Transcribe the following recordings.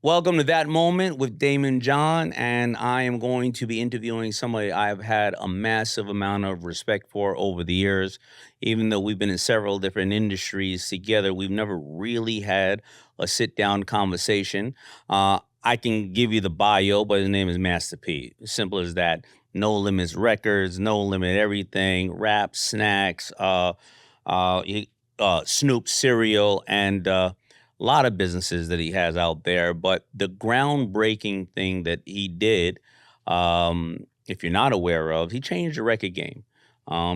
Welcome to That Moment with Daymond John, and I am going to be interviewing somebody I've had a massive amount of respect for over the years. Even though we've been in several different industries together, we've never really had a sit down conversation. I can give you the bio, but his name is Master P. Simple as that. No limits records, no limit everything, rap, snacks, Snoop Cereal, and a lot of businesses that he has out there. But the groundbreaking thing that he did, if you're not aware of, he changed the record game.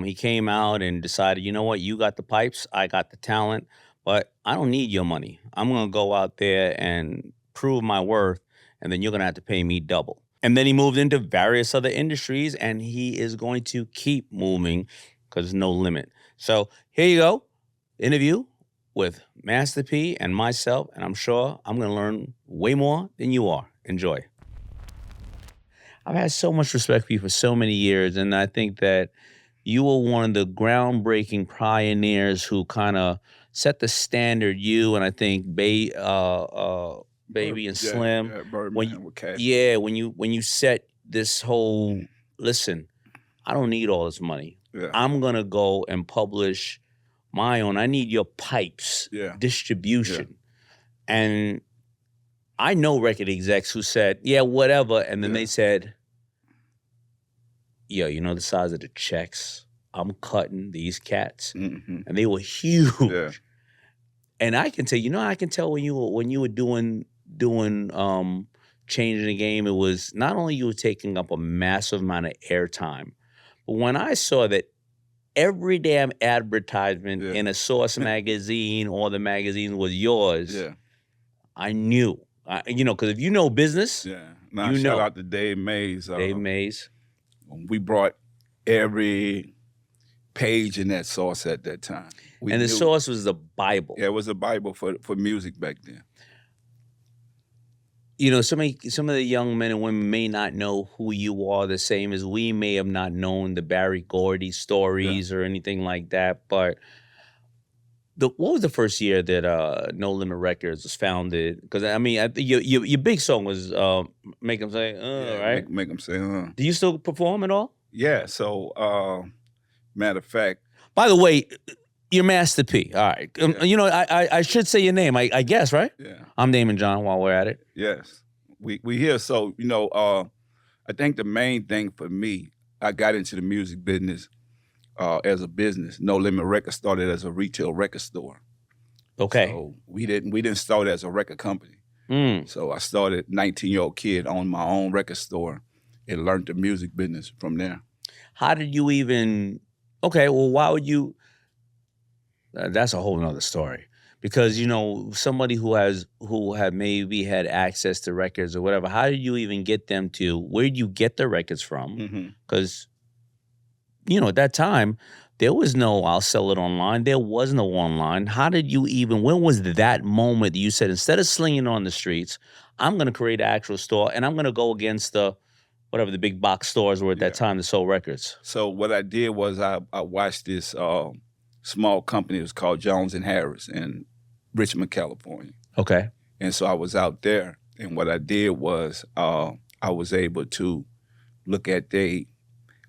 He came out and decided, you know what, you got the pipes, I got the talent, but I don't need your money. I'm going to go out there and prove my worth, and then you're going to have to pay me double. And then he moved into various other industries, and he is going to keep moving because there's no limit. So here you go, interview with Master P and myself, and I'm sure I'm going to learn way more than you are. Enjoy. I've had so much respect for you for so many years, and I think that you were one of the groundbreaking pioneers who kind of set the standard. You and I think Baby and Slim, when Birdman you, with Cash. yeah, when you set this whole listen, I don't need all this money. Yeah, I'm gonna go and publish my own. I need your pipes, yeah, distribution. And I know record execs who said, yeah, whatever. And then Yeah. they said, yo, you know the size of the checks I'm cutting these cats? hmm And they were huge. yeah, And I can tell, I can tell when you were doing changing the game, it was not only you were taking up a massive amount of airtime, but when I saw that every damn advertisement Yeah. in a Source magazine or the magazine was yours, yeah, I knew. Because if you know business, yeah. Now You shout know. out to Dave Mays. Dave Mays. We brought every page in that Source at that time. And the Source was the Bible. Yeah, it was a Bible for music back then. Some of the young men and women may not know who you are, the same as we may have not known the Barry Gordy stories or anything like that. But what was the first year that No Limit Records was founded? Because I mean, your big song was "Make Them Say," right? Make them say, Do you still perform at all? Yeah. So, matter of fact, By the way, you're Master P. All right. Yeah. I should say your name. I guess, right? yeah, I'm Daymond John. While we're at it. yes, we here. So I think the main thing for me, I got into the music business as a business. No Limit Records started as a retail record store. Okay. So we didn't start as a record company. Mm. So I started 19-year-old kid on my own record store and learned the music business from there. How did you even? Okay. Well, why would you? That's a whole nother story. Because somebody who had maybe had access to records or whatever. How did you even get them to? Where did you get the records from? Because at that time, there was no I'll sell it online. There was no online. How did you even, when was that moment that you said, instead of slinging it on the streets, I'm going to create an actual store and I'm going to go against whatever the big box stores were at that time that sold records? So what I did was I watched this small company. It was called Jones and Harris in Richmond, California. Okay. And so I was out there. And what I did was I was able to look at their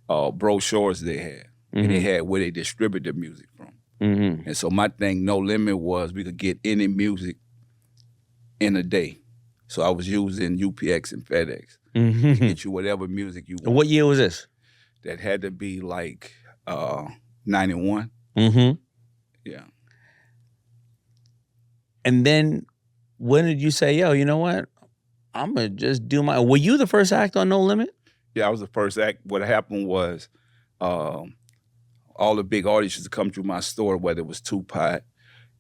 brochures they had. And they had where they distribute their music from. Mm-hmm. And so my thing, No Limit, was we could get any music in a day. So I was using UPX and FedEx to get you whatever music you want. What year was this? That had to be like 91. Mm-hmm. Yeah. And then when did you say, yo, you know what? I'm going to just do my... Were you the first act on No Limit? Yeah, I was the first act. What happened was all the big artists used to come through my store, whether it was Tupac,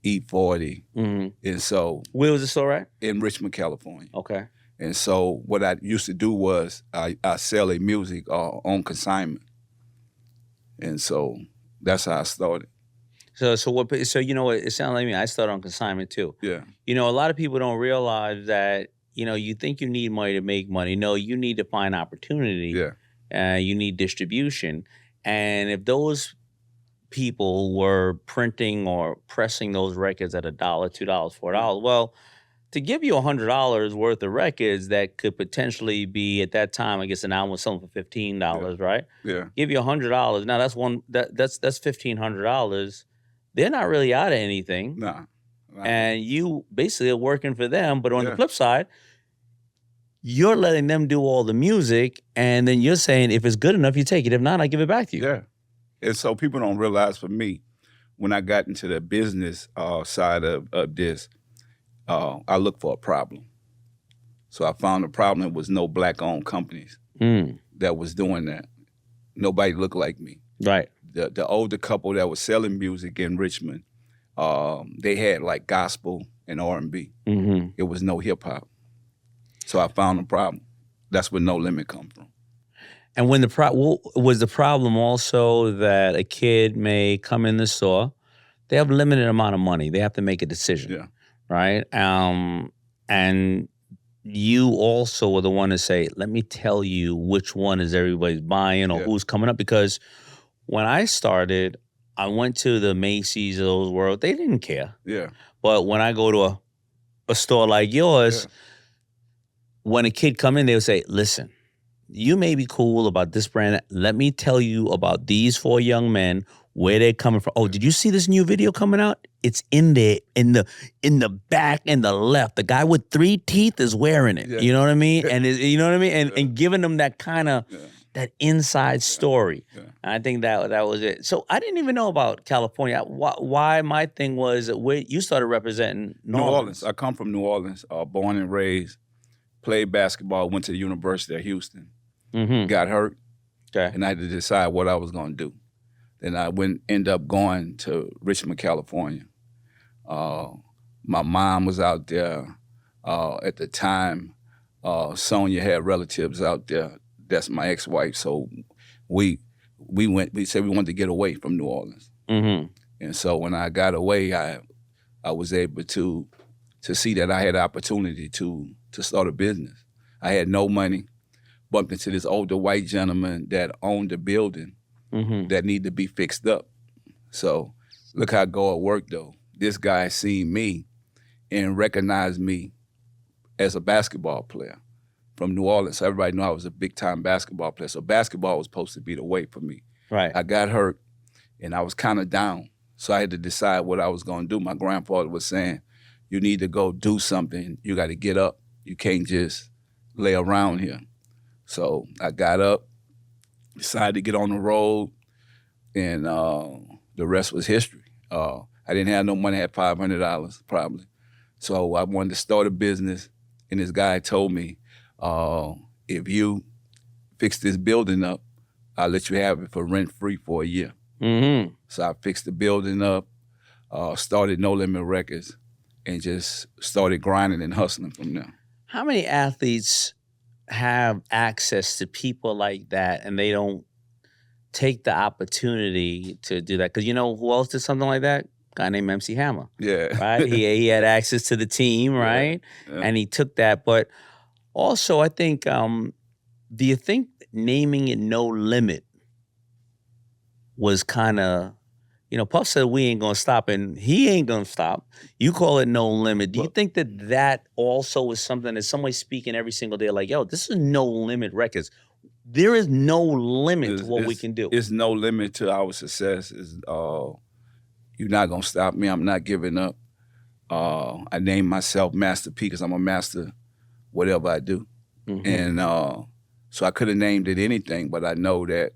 E40. And so... Where was the store at? In Richmond, California. Okay. And so what I used to do was I sell their music on consignment. And so that's how I started. So it sounds like me. I started on consignment too. Yeah. A lot of people don't realize that, you think you need money to make money. No, you need to find opportunity. Yeah. You need distribution. And if those people were printing or pressing those records at $1, $2, $4, well, to give you $100 worth of records that could potentially be at that time, I guess an album was selling for $15, right? Yeah. Give you $100. Now that's $1,500. They're not really out of anything. Nah. And you basically are working for them. But on the Yeah. flip side, you're letting them do all the music, and then you're saying, if it's good enough, you take it. If not, I give it back to you. Yeah. And so people don't realize, for me, when I got into the business side of this, I looked for a problem. So I found the problem was no black-owned companies that was doing that. Nobody looked like me. Right. The older couple that was selling music in Richmond, they had like gospel and R&B. It was no hip-hop. So I found a problem. That's where No Limit come from. And when was the problem also that a kid may come in the store, they have a limited amount of money. They have to make a decision. Yeah. Right? And you also were the one to say, let me tell you which one is everybody's buying or who's coming up. Because when I started, I went to the Macy's of those world. They didn't care. Yeah. But when I go to a store like yours, when a kid come in, they would say, listen, you may be cool about this brand. Let me tell you about these 4 young men, where they're coming from. Oh, did you see this new video coming out? It's in there, in the back and the left. The guy with 3 teeth is wearing it. You know what I mean? And you know what I mean? And giving them that kind of that inside story. And I think that was it. So I didn't even know about California. Why my thing was where you started representing New Orleans. I come from New Orleans, born and raised. Played basketball, went to the University of Houston. Got hurt. And I had to decide what I was going to do. Then I ended up going to Richmond, California. My mom was out there at the time. Sonia had relatives out there. That's my ex-wife. So we said we wanted to get away from New Orleans. And so when I got away, I was able to see that I had opportunity to start a business. I had no money. Bumped into this older white gentleman that owned a building that needed to be fixed up. So look how God worked, though. This guy seen me and recognized me as a basketball player from New Orleans. So everybody knew I was a big-time basketball player. So basketball was supposed to be the way for me. Right. I got hurt, and I was kind of down. So I had to decide what I was going to do. My grandfather was saying, you need to go do something. You got to get up. You can't just lay around here. So I got up, decided to get on the road, and the rest was history. I didn't have no money, I had $500 probably. So I wanted to start a business, and this guy told me, if you fix this building up, I'll let you have it for rent-free for a year. So I fixed the building up, started No Limit Records, and just started grinding and hustling from there. How many athletes have access to people like that and they don't take the opportunity to do that? Because you know who else did something like that? A guy named MC Hammer. Yeah. Right? He had access to the team, right? Yeah. And he took that. But also, I think, do you think naming it No Limit was kind of, you know, Puff said we ain't gonna stop, and he ain't gonna stop. You call it No Limit. Do you think that also is something that somebody speaking every single day, like, yo, this is No Limit Records. There is no limit to what we can do. It's no limit to our success. You're not gonna stop me. I'm not giving up. I named myself Master P because I'm a master whatever I do. And so I could have named it anything, but I know that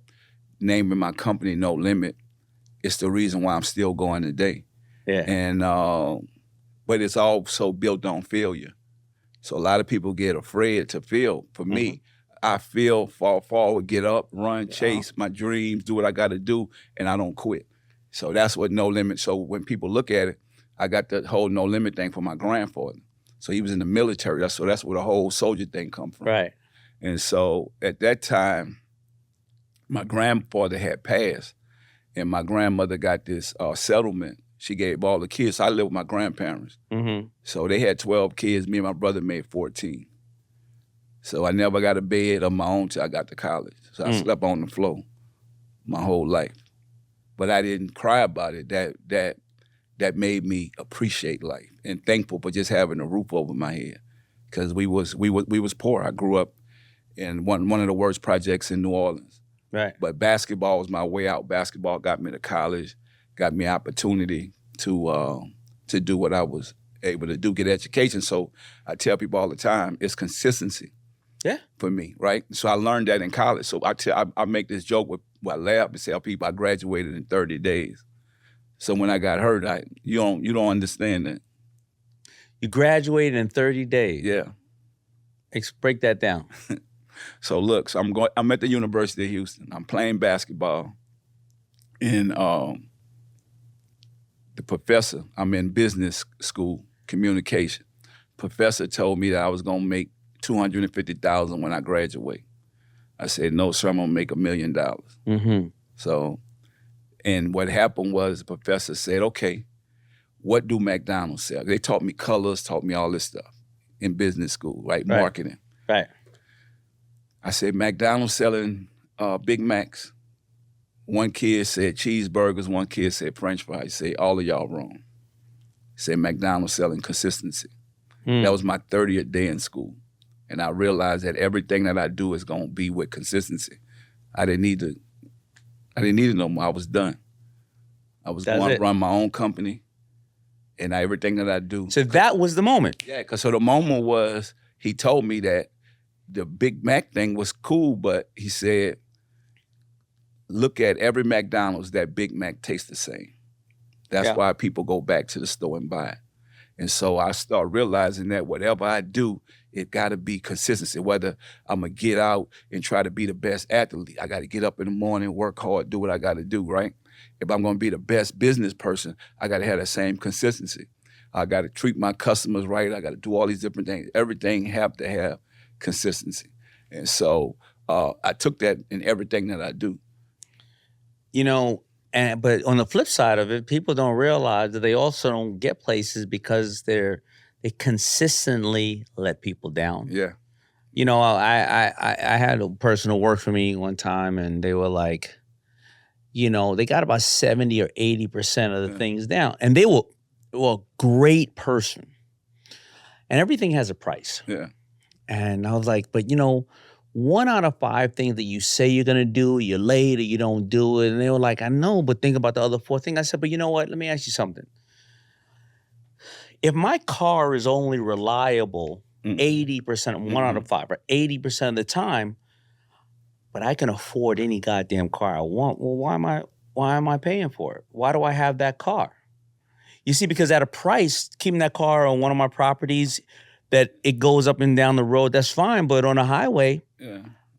naming my company No Limit, it's the reason why I'm still going today. Yeah. And but it's also built on failure. So a lot of people get afraid to fail. For me, I fail, fall forward, get up, run, chase my dreams, do what I got to do, and I don't quit. So that's what No Limit. So when people look at it, I got the whole No Limit thing from my grandfather. So he was in the military. So that's where the whole soldier thing come from. Right. And so at that time, my grandfather had passed, and my grandmother got this settlement. She gave all the kids. So I lived with my grandparents. So they had 12 kids. Me and my brother made 14. So I never got a bed of my own till I got to college. So I slept on the floor my whole life. But I didn't cry about it. that made me appreciate life and thankful for just having a roof over my head. Because we was poor. I grew up in one of the worst projects in New Orleans. Right. But basketball was my way out. Basketball got me to college, got me opportunity to do what I was able to do, get education. So I tell people all the time, it's consistency. Yeah. For me, right? So I learned that in college. So I make this joke with I laugh and tell people I graduated in 30 days. So when I got hurt, you don't understand that. You graduated in 30 days. Yeah. Break that down. So look, I'm at the University of Houston. I'm playing basketball, and the professor, I'm in business school, communication. Professor told me that I was gonna make $250,000 when I graduate. I said, no, sir, I'm gonna make $1 million. Mm-hmm. So, and what happened was the professor said, okay, what do McDonald's sell? They taught me colors, taught me all this stuff in business school, right? Marketing. Right. I said, McDonald's selling Big Macs. One kid said cheeseburgers, one kid said French fries. He said, all of y'all wrong. He said, McDonald's selling consistency. That was my 30th day in school. And I realized that everything that I do is gonna be with consistency. I didn't need it no more. I was done. I was going to run my own company, and everything that I do. So that was the moment. Yeah, because so the moment was, he told me that the Big Mac thing was cool, but he said, look at every McDonald's, that Big Mac tastes the same. That's why people go back to the store and buy it. And so I start realizing that whatever I do, it got to be consistency. Whether I'm going to get out and try to be the best athlete, I got to get up in the morning, work hard, do what I got to do, right? If I'm going to be the best business person, I got to have that same consistency. I got to treat my customers right. I got to do all these different things. Everything have to have consistency. And so I took that in everything that I do. You know, but on the flip side of it, people don't realize that they also don't get places because they consistently let people down. Yeah. You know, I had a person who worked for me one time, and they were like, you know, they got about 70 or 80% of the things down, and they were a great person, and everything has a price. Yeah. And I was like, but you know, 1 out of 5 things that you say you're gonna do, you're late or you don't do it. And they were like, I know, but think about the other 4 things. I said, but you know what? Let me ask you something. If my car is only reliable 80%, 1 out of 5, or 80% of the time, but I can afford any goddamn car I want, well, why am I paying for it? Why do I have that car? You see, because at a price, keeping that car on one of my properties, that it goes up and down the road, that's fine. But on a highway,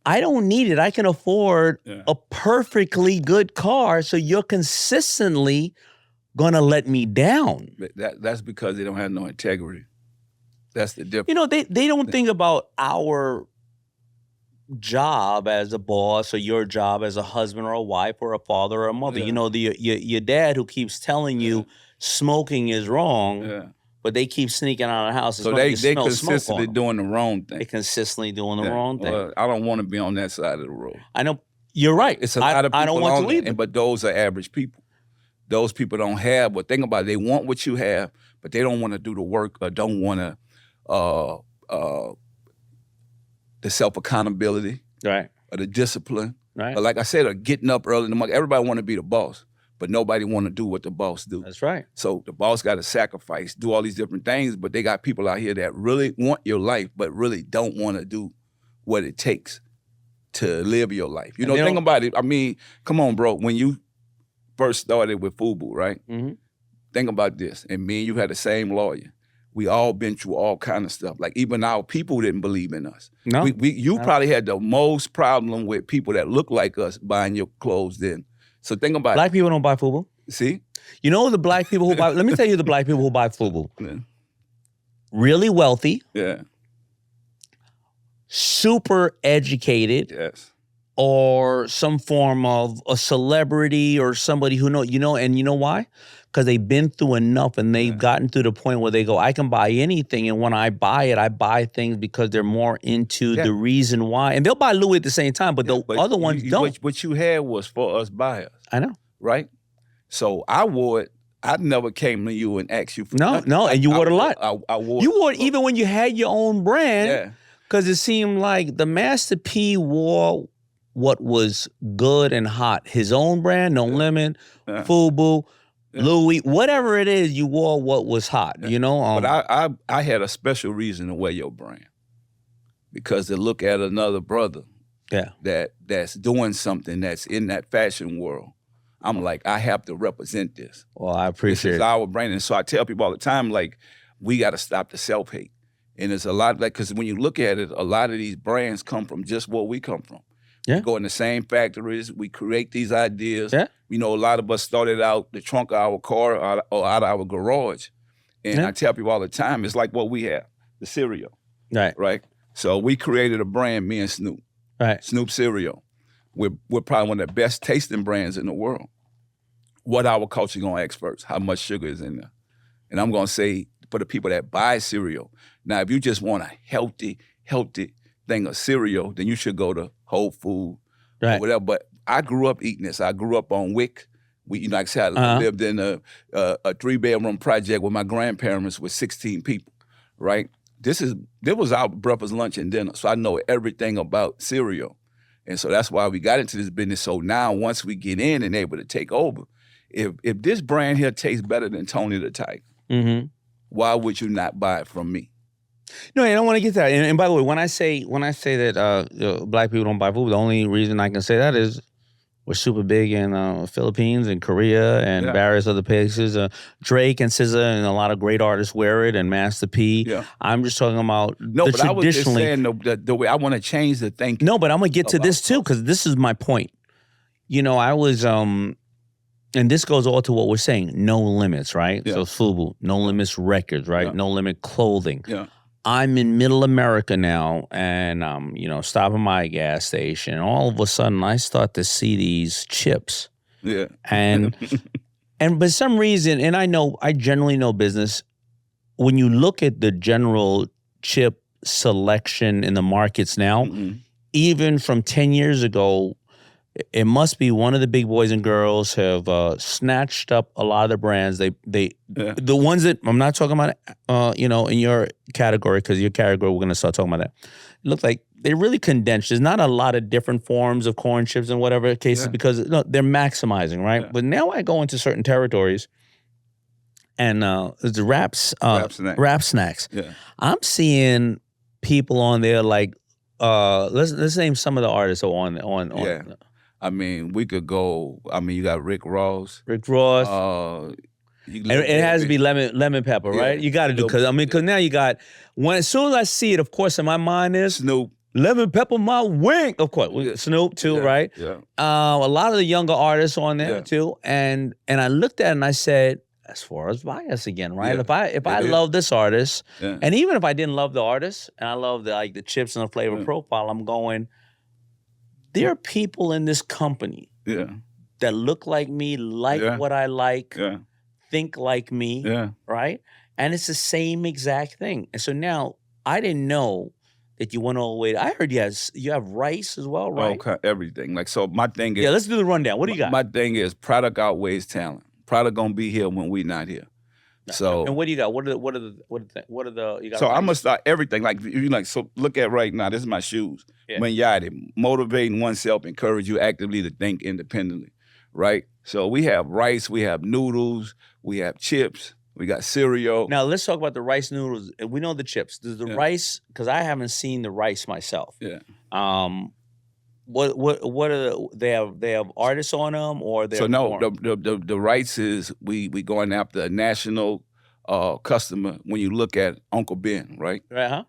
I don't need it. I can afford a perfectly good car. So you're consistently gonna let me down. That's because they don't have no integrity. That's the difference. You know, they don't think about our job as a boss or your job as a husband or a wife or a father or a mother. You know, your dad who keeps telling you smoking is wrong. But they keep sneaking out of the house. So they consistently doing the wrong thing. They consistently doing the wrong thing. Well, I don't want to be on that side of the road. I know. You're right. It's a lot of people I don't want to either. But those are average people. Those people don't have, but think about it, they want what you have, but they don't want to do the work or don't want to, the self-accountability. Right. Or the discipline. Right. But like I said, or getting up early in the morning. Everybody want to be the boss. But nobody want to do what the boss do. That's right. So the boss got to sacrifice, do all these different things, but they got people out here that really want your life, but really don't want to do what it takes to live your life. You know, think about it. I mean, come on, bro. When you first started with FUBU, right? Mm-hmm. Think about this. And me and you had the same lawyer. We all been through all kind of stuff. Like even our people didn't believe in us. No. You probably had the most problem with people that look like us buying your clothes then. So think about Black people don't buy FUBU. See? You know the black people who buy, let me tell you the black people who buy FUBU. Yeah. Really wealthy. Yeah. Super educated. Yes. Or some form of a celebrity or somebody who and you know why? Because they've been through enough and they've gotten to the point where they go, I can buy anything. And when I buy it, I buy things because they're more into the reason why. And they'll buy Louis at the same time, but the other ones don't. What you had was for us buyers. I know. Right? So I wore it I never came to you and asked you for No, nothing. no, and you wore it a lot. I wore. You wore it even when you had your own brand. Yeah. Because it seemed like the Master P wore what was good and hot. His own brand, No Limit, FUBU, Louis, whatever it is, you wore what was hot. You know. But I had a special reason to wear your brand, because to look at another brother, that's doing something that's in that fashion world, I'm like, I have to represent this. Well, I appreciate this is our brand, and so I tell people all the time, like, we got to stop the self-hate. And it's a lot, like, because when you look at it, a lot of these brands come from just where we come from. Yeah. We go in the same factories. We create these ideas. Yeah. You know, a lot of us started out the trunk of our car or out of our garage. And I tell people all the time, it's like what we have, the cereal. Right? So we created a brand, me and Snoop. Snoop Cereal. We're probably one of the best tasting brands in the world. What our culture gonna ask first? How much sugar is in there? And I'm gonna say, for the people that buy cereal, now if you just want a healthy thing of cereal, then you should go to Whole Foods or whatever. But I grew up eating this. I grew up on WIC. We, like I said, I lived in a 3-bedroom project with my grandparents with 16 people, right? This was our breakfast, lunch, and dinner. So I know everything about cereal. And so that's why we got into this business. So now once we get in and able to take over, if this brand here tastes better than Tony the Tiger, why would you not buy it from me? No, I don't want to get that. And by the way, when I say that black people don't buy food, the only reason I can say that is we're super big in Philippines and Korea and various other places. Drake and SZA and a lot of great artists wear it, and Master P. Yeah. I'm just talking about but I was just saying the way I want to change the thinking. No, but I'm going to get to this too, because this is my point. You know, I was, and this goes all to what we're saying, no limits, right? Yeah. So FUBU, no limits records, right? No limit clothing. Yeah. I'm in middle America now, and stopping my gas station. And all of a sudden, I start to see these chips. Yeah. And for some reason, and I generally know business, when you look at the general chip selection in the markets now, even from 10 years ago, it must be one of the big boys and girls have snatched up a lot of the brands. The ones that I'm not talking about, in your category, because your category we're going to start talking about that. It looks like they really condensed. There's not a lot of different forms of corn chips and whatever cases because they're maximizing, right? Yeah. But now I go into certain territories, and the wrap snacks. Yeah. I'm seeing people on there like let's name some of the artists on. Yeah. I mean, we could go. I mean, you got Rick Ross. It has to be lemon pepper, right? You got to do because now you got as soon as I see it, of course, in my mind is Snoop. Lemon pepper, my wink. Of course, Snoop too, right? Yeah. A lot of the younger artists on there too, and I looked at it and I said, as far as bias again, right? Yeah. If I love this artist, and even if I didn't love the artist, and I love the chips and the flavor profile, I'm going. There are people in this company that look like me, like what I like, think like me, right? And it's the same exact thing. And so now I didn't know that you went all the way. I heard you have rice as well, right? Okay, everything. Like, so my thing is. Yeah, let's do the rundown. What do you got? My thing is product outweighs talent. Product gonna be here when we not here. So and what do you got? What are the you got? So I'm gonna start everything so look at right now. This is my shoes. Yeah. Manjati, motivating oneself, encourage you actively to think independently, right? So we have rice, we have noodles, we have chips, we got cereal. Now let's talk about the rice noodles. We know the chips. Does the rice? Because I haven't seen the rice myself. Yeah. What are they have artists on them or they? So no, the rights is we going after a national customer. When you look at Uncle Ben, right? Right.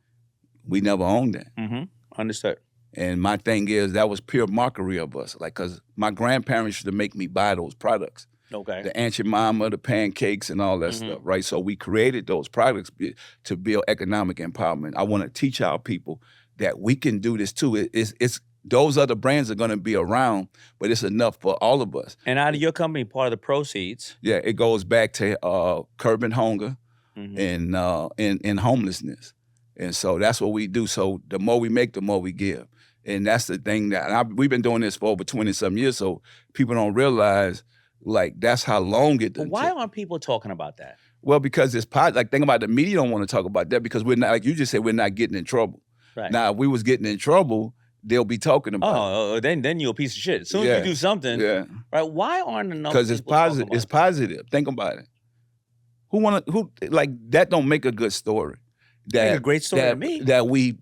We never owned that. Mm-hmm. Understood. And my thing is that was pure mockery of us, like because my grandparents used to make me buy those products. Okay. The Aunt Jemima, the pancakes, and all that stuff, right? So we created those products to build economic empowerment. I want to teach our people that we can do this too. It's those other brands are going to be around, but it's enough for all of us. And out of your company, part of the proceeds, it goes back to curbing hunger and homelessness, and so that's what we do. So the more we make, the more we give, and that's the thing that we've been doing this for over 20-some years. So people don't realize Like, that's how long it. But why aren't people talking about that? Well, because it's like, think about it, the media don't want to talk about that because we're not, like you just said, we're not getting in trouble. Right. Now, if we was getting in trouble, they'll be talking about it. Oh, then you're a piece of shit. As soon as you do something, right? Why aren't enough? Because it's positive. It's positive. Think about it. Who like that? Don't make a good story. That a great story to me. That we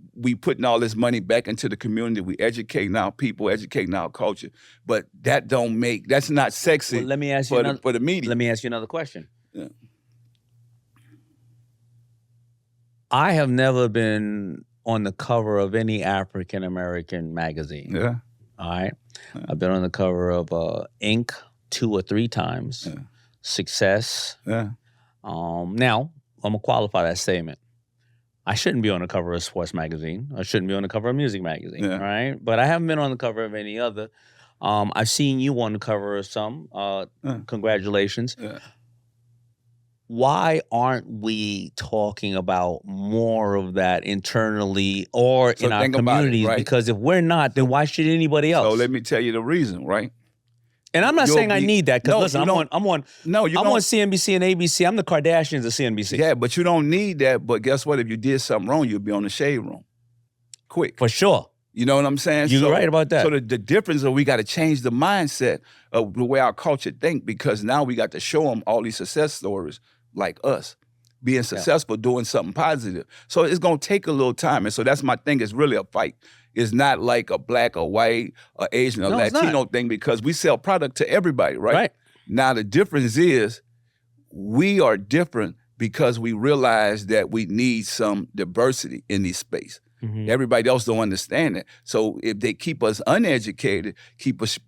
putting all this money back into the community. We educating our people, educating our culture. But that don't make. That's not sexy. Well, let me ask you for the media. Let me ask you another question. Yeah. I have never been on the cover of any African American magazine. Yeah. All right. Yeah. I've been on the cover of Inc. 2 or 3 times. Yeah. Success. Yeah. Now, I'm gonna qualify that statement. I shouldn't be on the cover of a sports magazine. I shouldn't be on the cover of a music magazine. Yeah. Right. But I haven't been on the cover of any other. I've seen you on the cover of some. Congratulations. Yeah. Why aren't we talking about more of that internally or in our communities? Right? Because if we're not, then why should anybody else? So let me tell you the reason, right? And I'm not saying I need that because listen, I'm on CNBC and ABC. I'm the Kardashians of CNBC. Yeah, but you don't need that. But guess what? If you did something wrong, you'll be on the shade room. Quick. For sure. You know what I'm saying? You're right about that. So the difference is we got to change the mindset of the way our culture think because now we got to show them all these success stories like us being successful, doing something positive. So it's going to take a little time. And so that's my thing. It's really a fight. It's not like a black or white or Asian or Latino thing because we sell product to everybody, right? Right. Now the difference is we are different because we realize that we need some diversity in this space. Mm-hmm. Everybody else don't understand it. So if they keep us uneducated, keep us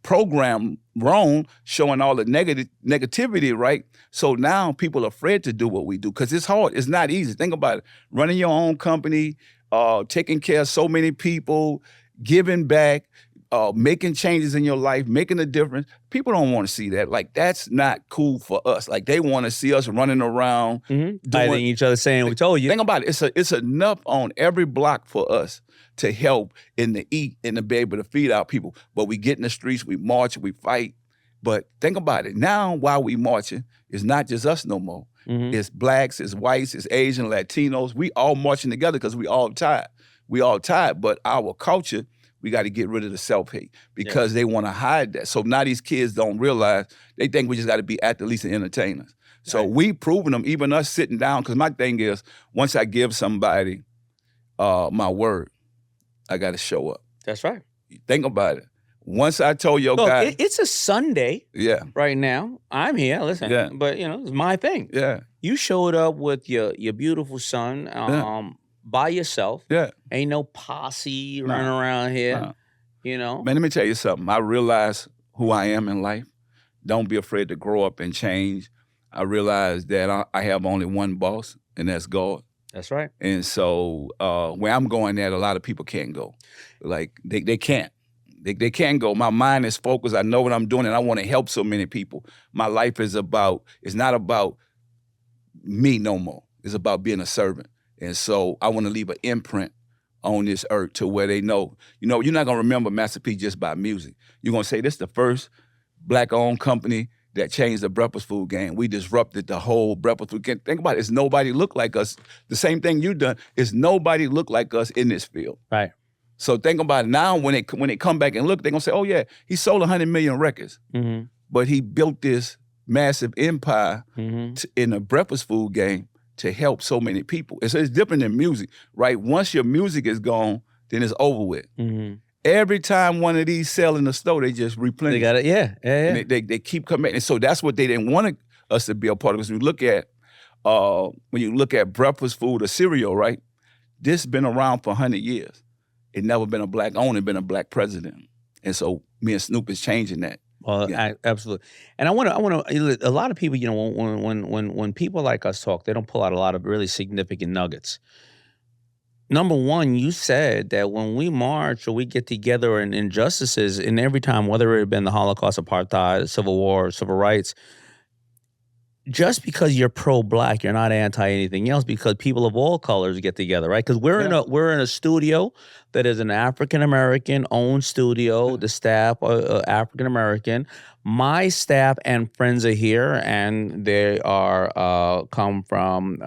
programmed wrong, showing all the negativity, right? So now people are afraid to do what we do because it's hard. It's not easy. Think about it. Running your own company, taking care of so many people, giving back, making changes in your life, making a difference. People don't want to see that. Like, that's not cool for us. Like, they want to see us running around. Doing each other saying, we told you. Think about it. It's enough on every block for us to help and to eat and to be able to feed our people. But we get in the streets, we march, we fight. But think about it. Now, while we marching, it's not just us no more. Mm-hmm. It's blacks, it's whites, it's Asian, Latinos. We all marching together because we all tired. We all tired. But our culture, we got to get rid of the self-hate because they want to hide that. So now these kids don't realize, they think we just got to be athletes and entertainers. So we proving them, even us sitting down, because my thing is, once I give somebody my word, I got to show up. That's right. Think about it. Once I told your guy. It's a Sunday right now. I'm here, listen, but it's my thing. Yeah. You showed up with your beautiful son, by yourself. Yeah. Ain't no posse running around here. Man, let me tell you something. I realize who I am in life. Don't be afraid to grow up and change. I realize that I have only one boss, and that's God. That's right. And so where I'm going at, a lot of people can't go. Like, they can't. They can't go. My mind is focused. I know what I'm doing, and I want to help so many people. My life is it's not about me no more. It's about being a servant. And so I want to leave an imprint on this earth to where they know. You're not going to remember Master P just by music. You're going to say, this is the first black-owned company that changed the breakfast food game. We disrupted the whole breakfast food game. Think about it. It's nobody look like us. The same thing you done. It's nobody look like us in this field. Right. So think about it now. When they come back and look, they're going to say, oh, yeah, he sold 100 million records. Mm-hmm. But he built this massive empire in the breakfast food game to help so many people. And so it's different than music, right? Once your music is gone, then it's over with. Mm-hmm. Every time one of these sell in the store, they just replenish. They got it, yeah. And they keep coming. And so that's what they didn't want us to be a part of. Because when you look at breakfast food or cereal, right? This been around for 100 years. It never been a black owner, been a black president. And so me and Snoop is changing that. Well, absolutely. And I want to. A lot of people, when people like us talk, they don't pull out a lot of really significant nuggets. Number one, you said that when we march or we get together in injustices, and every time, whether it had been the Holocaust, apartheid, Civil War, civil rights, just because you're pro-black, you're not anti anything else. Because people of all colors get together, right? Because we're in a studio that is an African American owned studio. The staff are African American. My staff and friends are here, and they are come from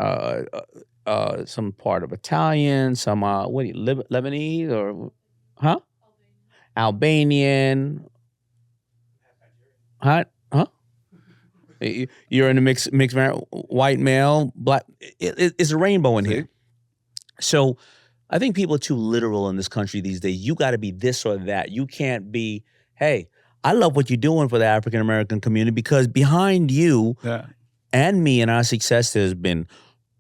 some part of Italian, some Lebanese or huh? Albanian, huh? Huh? You're in a mixed white male, black. It's a rainbow in here. So I think people are too literal in this country these days. You got to be this or that. You can't be, hey, I love what you're doing for the African American community, because behind you and me and our success, there's been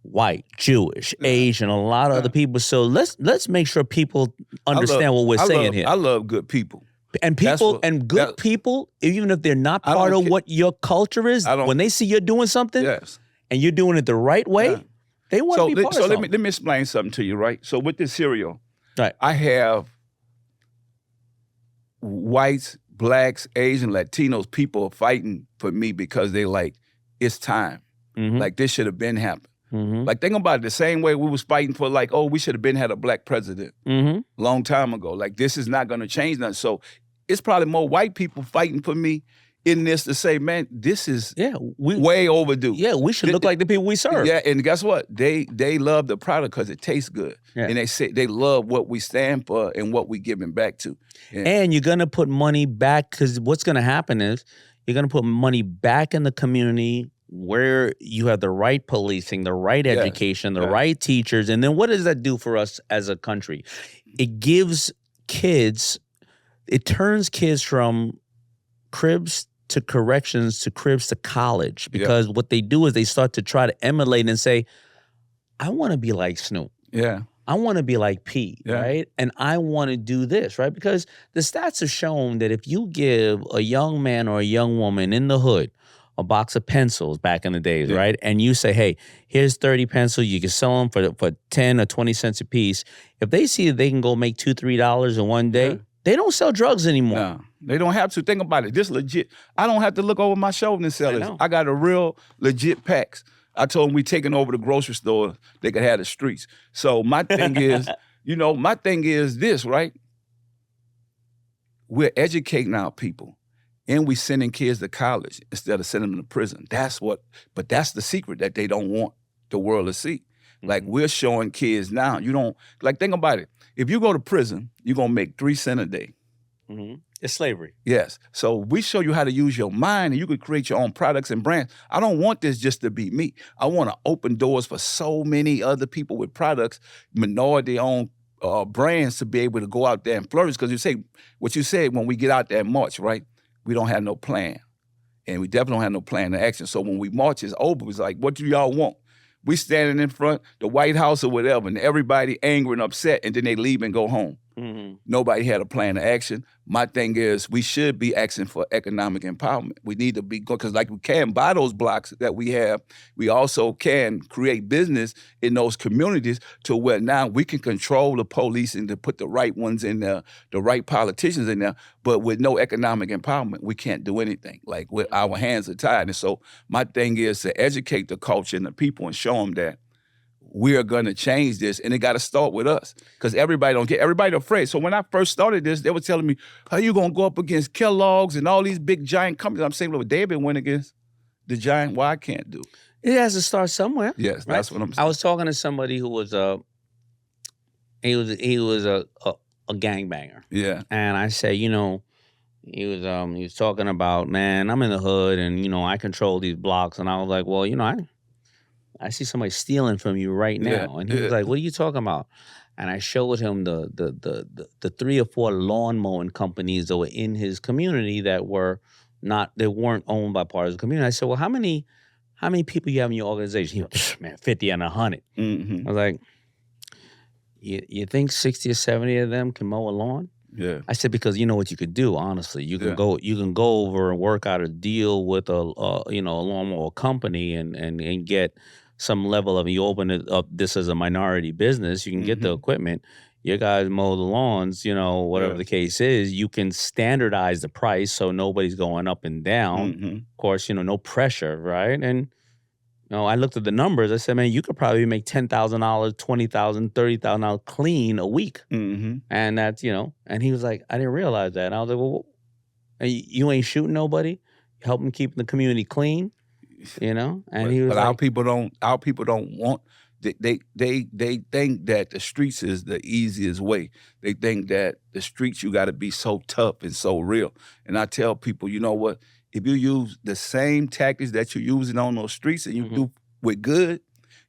white, Jewish, Asian, a lot of other people. So let's make sure people understand what we're saying here. I love good people. And people good people, even if they're not part of what your culture is, when they see you're doing something and you're doing it the right way, they want to be part of something. So let me explain something to you, right? So with this cereal, right, I have whites, blacks, Asian, Latinos, people fighting for me because they like, it's time. Like this should have been happened. Like think about it, the same way we was fighting for like, oh, we should have been had a black president long time ago. Like this is not going to change nothing. So it's probably more white people fighting for me in this to say, man, this is way overdue. Yeah, we should look like the people we serve. Yeah, and guess what? They love the product because it tastes good. Yeah. And they say they love what we stand for and what we giving back to. And you're going to put money back, because what's going to happen is you're going to put money back in the community where you have the right policing, the right education, the right teachers. And then what does that do for us as a country? It gives kids, it turns kids from cribs to corrections to cribs to college, because what they do is they start to try to emulate and say, I want to be like Snoop. Yeah. I want to be like Pete, right? And I want to do this, right? Because the stats have shown that if you give a young man or a young woman in the hood a box of pencils back in the days, right? And you say, hey, here's 30 pencils. You can sell them for 10 or 20 cents a piece. If they see that they can go make $2, $3 in one day, they don't sell drugs anymore. No, they don't have to. Think about it. This legit. I don't have to look over my shoulder and sell this. I got a real legit packs. I told them we taking over the grocery store. They could have the streets. So my thing is, my thing is this, right? We're educating our people. And we sending kids to college instead of sending them to prison. But that's the secret that they don't want the world to see. Like we're showing kids now, think about it. If you go to prison, you're going to make 3 cents a day. It's slavery. Yes. So we show you how to use your mind, and you could create your own products and brands. I don't want this just to be me. I want to open doors for so many other people with products, minority-owned brands, to be able to go out there and flourish. Because what you said when we get out there and march, right? We don't have no plan. And we definitely don't have no plan of action. So when we march, it's over. It's like, what do y'all want? We standing in front, the White House or whatever, and everybody angry and upset, and then they leave and go home. Nobody had a plan of action. My thing is, we should be asking for economic empowerment. We need to be, because like we can buy those blocks that we have, we also can create business in those communities to where now we can control the police and to put the right ones in there, the right politicians in there. But with no economic empowerment, we can't do anything. Like our hands are tied. And so my thing is to educate the culture and the people and show them that we are going to change this, and it got to start with us, because everybody afraid. So when I first started this, they were telling me, how you going to go up against Kellogg's and all these big giant companies? I'm saying, well, David went against the giant. Why I can't do it? It has to start somewhere. Yes, right? That's what I'm saying. I was talking to somebody who was a gangbanger. Yeah. And I said, he was talking about, man, I'm in the hood and, I control these blocks. And I was like, well, I see somebody stealing from you right now. Yeah, and he was like, what are you talking about? And I showed him the 3 or 4 lawn mowing companies that were in his community that weren't owned by part of the community. I said, well, how many people you have in your organization? He went, man, 50 and 100. I was like, you think 60 or 70 of them can mow a lawn? Yeah. I said, because you know what you could do, honestly. You can go over and work out a deal with a lawnmower company and get some level of, you open it up this as a minority business, you can get the equipment. Your guys mow the lawns, whatever the case is. You can standardize the price so nobody's going up and down. Of course, no pressure, right? And I looked at the numbers. I said, man, you could probably make $10,000, $20,000, $30,000 clean a week. Mm-hmm. And that's, and he was like, I didn't realize that. And I was like, well, you ain't shooting nobody, helping keep the community clean, And he was but like, our people don't want. They think that the streets is the easiest way. They think that the streets you got to be so tough and so real. And I tell people, you know what? If you use the same tactics that you're using on those streets and you do with good,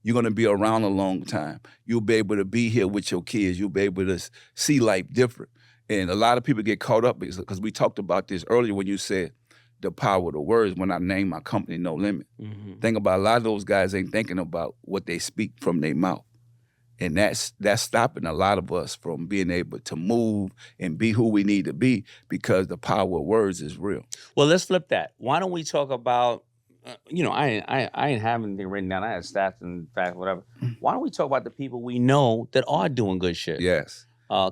you're gonna be around a long time. You'll be able to be here with your kids. You'll be able to see life different. And a lot of people get caught up because we talked about this earlier when you said the power of the words when I named my company No Limit. Think about a lot of those guys ain't thinking about what they speak from their mouth. And that's stopping a lot of us from being able to move and be who we need to be because the power of words is real. Well, let's flip that. Why don't we talk about, I ain't having anything written down. I had stats and facts, whatever. Why don't we talk about the people we know that are doing good shit? Yes.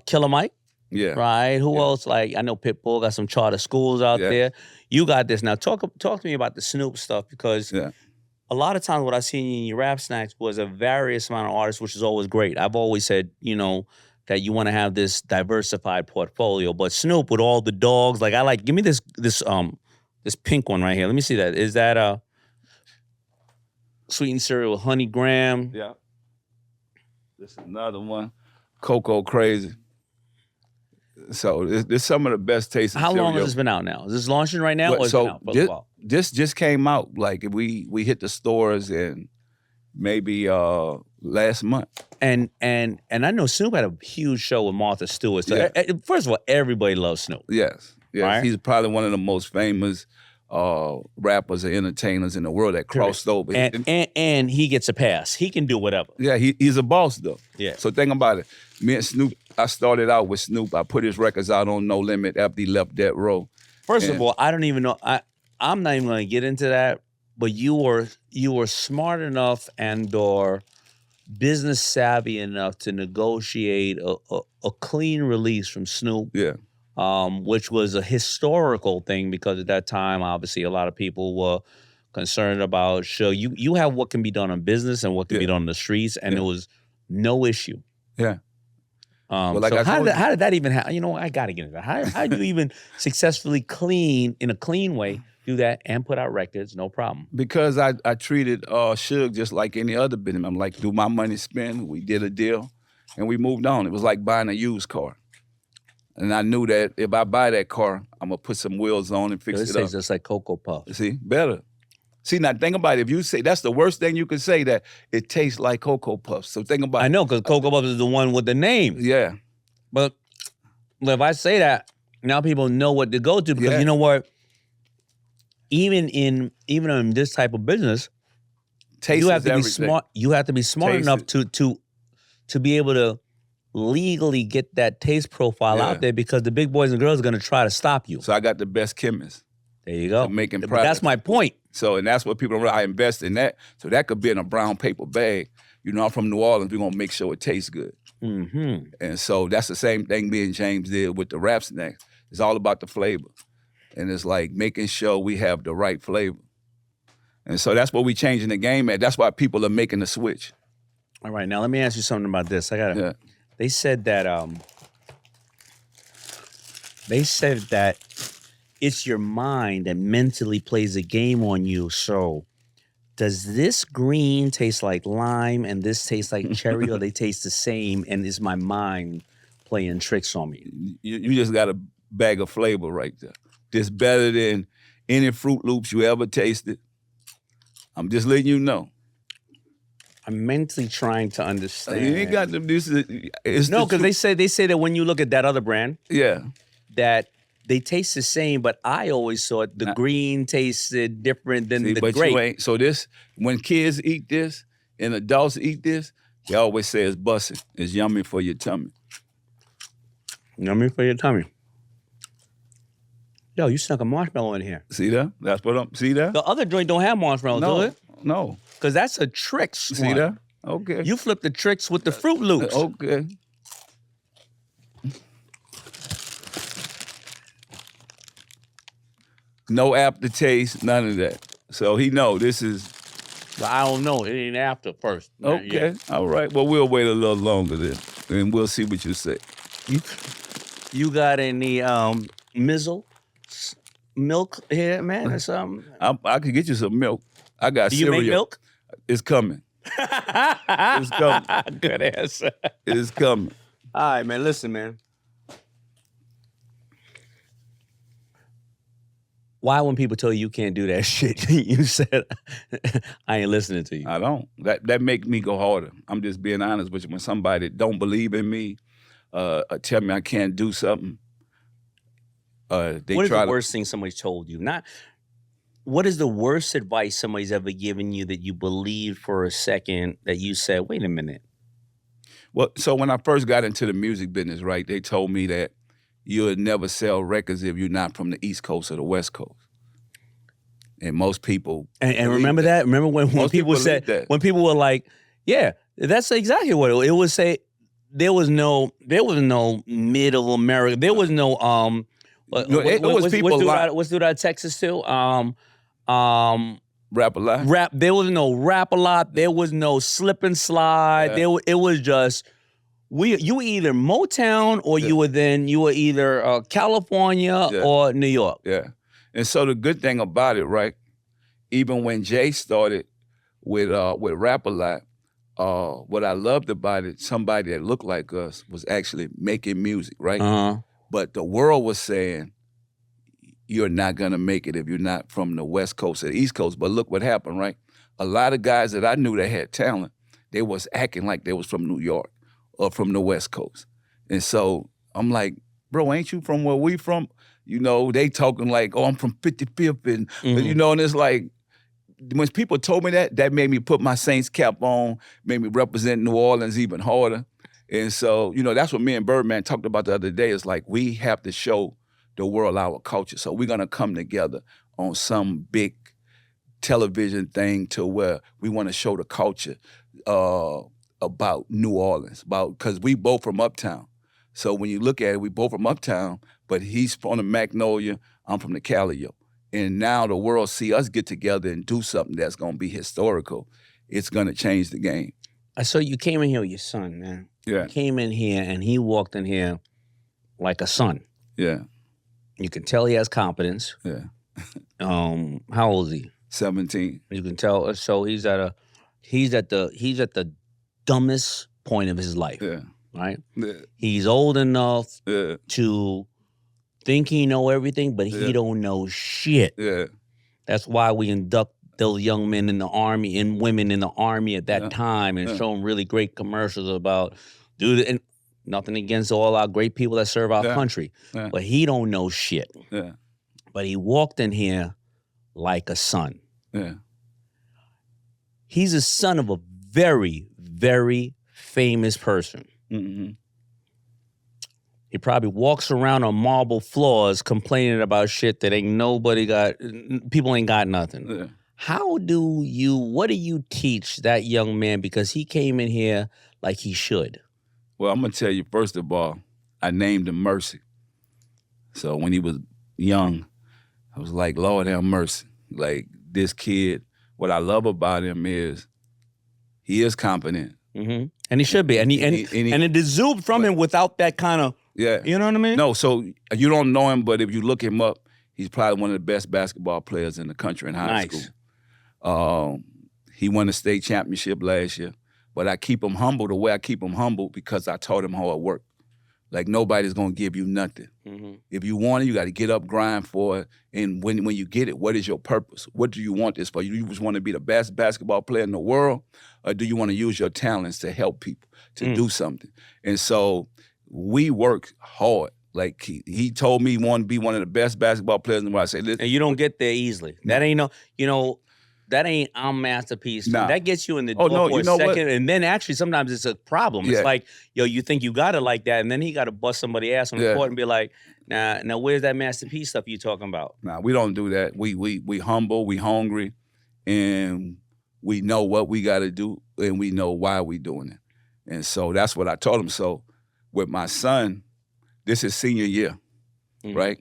Killer Mike. Yeah. Right. Who else? Like I know Pitbull got some charter schools out there. You got this. Now talk to me about the Snoop stuff because a lot of times what I seen in your rap snacks was a various amount of artists, which is always great. I've always said, that you want to have this diversified portfolio. But Snoop with all the dogs, like give me this pink one right here. Let me see that. Is that Sweetened Cereal with Honey Graham? Yeah. This is another one. Cocoa Crazy. So this some of the best tasting How cereal. long has this been out now? Is this launching right now? Or so this just came out. Like we hit the stores in maybe last month. And I know Snoop had a huge show with Martha Stewart. So first of all, everybody loves Snoop. Yes. Right? He's probably one of the most famous rappers and entertainers in the world that crossed over. And he gets a pass. He can do whatever. Yeah, he's a boss though. Yeah. So think about it. Me and Snoop, I started out with Snoop. I put his records out on No Limit after he left Death Row. First of all, I don't even know. I'm not even going to get into that. But you were smart enough and/or business savvy enough to negotiate a clean release from Snoop. Yeah. Which was a historical thing because at that time, obviously, a lot of people were concerned about you have what can be done in business and what can be done on the streets, and it was no issue. Yeah. Well, so how did that even happen? I got to get into that. How do you even successfully clean in a clean way do that and put out records, no problem? Because I treated Suge just like any other business. I'm like, do my money spend? We did a deal, and we moved on. It was like buying a used car. And I knew that if I buy that car, I'm going to put some wheels on and fix it up. It tastes just like Cocoa Puffs. See, better. See, now think about it. If you say, that's the worst thing you can say, that it tastes like Cocoa Puffs. So think about it. I know, because Cocoa Puffs is the one with the name. Yeah. But if I say that, now people know what to go to because you know what? Even in this type of business, you have to be smart. You have to be smart enough to be able to legally get that taste profile out there because the big boys and girls are going to try to stop you. So I got the best chemists. There you go. Making products. That's my point. So, and that's what people don't realize. I invest in that. So that could be in a brown paper bag. I'm from New Orleans. We're going to make sure it tastes good. Mm-hmm. And so that's the same thing me and James did with the rap snacks. It's all about the flavor. And it's like making sure we have the right flavor. And so that's what we changing the game at. That's why people are making the switch. All right, now let me ask you something about this. They said that it's your mind that mentally plays a game on you. So does this green taste like lime and this tastes like cherry or they taste the same and is my mind playing tricks on me? You just got a bag of flavor right there. It's better than any Fruit Loops you ever tasted. I'm just letting you know. I'm mentally trying to understand. You ain't got them. No, because they say that when you look at that other brand, that they taste the same, but I always thought the green tasted different than the grape. You ain't. So when kids eat this and adults eat this, they always say it's bussin'. It's yummy for your tummy. Yummy for your tummy. Yo, you snuck a marshmallow in here. See that? That's what I'm. See that? The other joint don't have marshmallows, do it? No. Because that's a Trix. See that? Okay. You flip the Trix with the Fruit Loops. Okay. No aftertaste, none of that. So he know this is But I don't know. It ain't after first. Okay. All right. Well, we'll wait a little longer then, and we'll see what you say. You got any mizzle milk here, man, or something? I could get you some milk. I got Do you cereal. make milk? It's coming. It's coming. Good answer. It's coming. All right, man. Listen, man. Why, when people tell you can't do that shit, you said, I ain't listening to you? I don't. That make me go harder. I'm just being honest with you. When somebody don't believe in me, tell me I can't do something, what is the worst thing somebody's told you? What is the worst advice somebody's ever given you that you believed for a second that you said, wait a minute? Well, so when I first got into the music business, right, they told me that you would never sell records if you're not from the East Coast or the West Coast. And most people and remember that? Remember when people said that. When people were like, yeah, that's exactly what it would say. There was no middle America. There was no what's dude out of Texas too? Rap a lot. There was no rap a lot. There was no slip and slide. Yeah. It was just you were either Motown or you were either California or New York. Yeah. And so the good thing about it, right? Even when Jay started with Rap a Lot, what I loved about it, somebody that looked like us was actually making music, right? Uh-huh. But the world was saying, you're not gonna make it if you're not from the West Coast or the East Coast. But look what happened, right? A lot of guys that I knew that had talent, they was acting like they was from New York or from the West Coast. And so I'm like, bro, ain't you from where we from? You know, they talking like, oh, I'm from 55th, and you know, and it's like, when people told me that made me put my Saints cap on, made me represent New Orleans even harder. And so, you know, that's what me and Birdman talked about the other day. It's like, we have to show the world our culture. So we're gonna come together on some big television thing to where we want to show the culture about New Orleans, because we both from Uptown. So when you look at it, we both from Uptown, but he's from the Magnolia, I'm from the Callio. And now the world see us get together and do something that's gonna be historical. It's gonna change the game. So you came in here with your son, man. Yeah. You came in here and he walked in here like a son. Yeah. You can tell he has confidence. Yeah. How old is he? 17. You can tell. So he's at the dumbest point of his life. Yeah. Right? Yeah. He's old enough to think he know everything, but he don't know shit. Yeah. That's why we induct those young men in the Army and women in the Army at that time and show them really great commercials about, dude, and nothing against all our great people that serve our country. Yeah. But he don't know shit. Yeah. But he walked in here like a son. Yeah. He's a son of a very, very famous person. Mm-hmm. He probably walks around on marble floors complaining about shit that people ain't got nothing. Yeah. What do you teach that young man? Because he came in here like he should. Well, I'm going to tell you, first of all, I named him Mercy. So when he was young, I was like, Lord have mercy. Like, this kid, what I love about him is he is competent. Mm-hmm. And he should be. And it exudes from him without that kind of, you know what I mean? No, so you don't know him, but if you look him up, he's probably one of the best basketball players in the country in high school. He won a state championship last year. But I keep him humble the way I keep him humble because I taught him hard work. Like, nobody's going to give you nothing. Mm-hmm. If you want it, you got to get up, grind for it. And when you get it, what is your purpose? What do you want this for? You just want to be the best basketball player in the world? Or do you want to use your talents to help people, to do something? And so we work hard. Like, he told me he wanted to be one of the best basketball players in the world. I said, listen. And you don't get there easily. That ain't that ain't our masterpiece. Nah. That gets you in the door for a second. What? And then actually sometimes it's a problem. It's like, you think you got it like that, and then he got to bust somebody ass on the court and be like, now where's that masterpiece stuff you talking about? Nah, we don't do that. We humble, we hungry, and we know what we got to do, and we know why we doing it. And so that's what I told him. So with my son, this is senior year, right?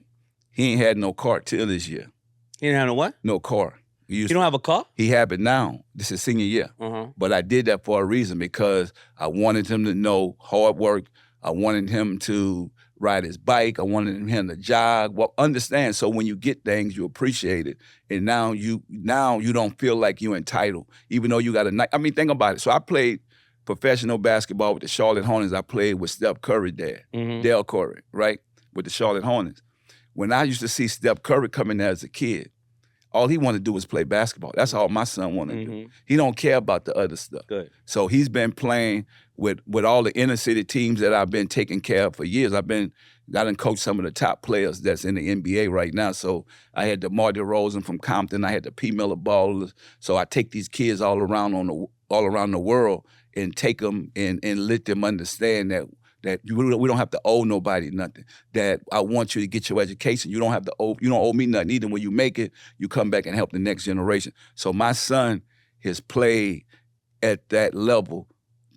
He ain't had no car till this year. He didn't have no what? No car. You don't have a car? He have it now. This is senior year. But I did that for a reason because I wanted him to know hard work. I wanted him to ride his bike. I wanted him to jog. Well, understand. So when you get things, you appreciate it, and now you don't feel like you're entitled, even though you got a night. I mean, think about it. So I played professional basketball with the Charlotte Hornets. I played with Steph Curry there, Dale Curry, right, with the Charlotte Hornets. When I used to see Steph Curry coming there as a kid, all he wanted to do was play basketball. That's all my son wanted to do. He don't care about the other stuff. Good. So he's been playing with all the inner city teams that I've been taking care of for years. I done coached some of the top players that's in the NBA right now. So I had the Marty Rosen from Compton. I had the P. Miller Ballers. So I take these kids all around the world and take them and let them understand that we don't have to owe nobody nothing. That I want you to get your education. You don't owe me nothing. Either when you make it, you come back and help the next generation. So my son has played at that level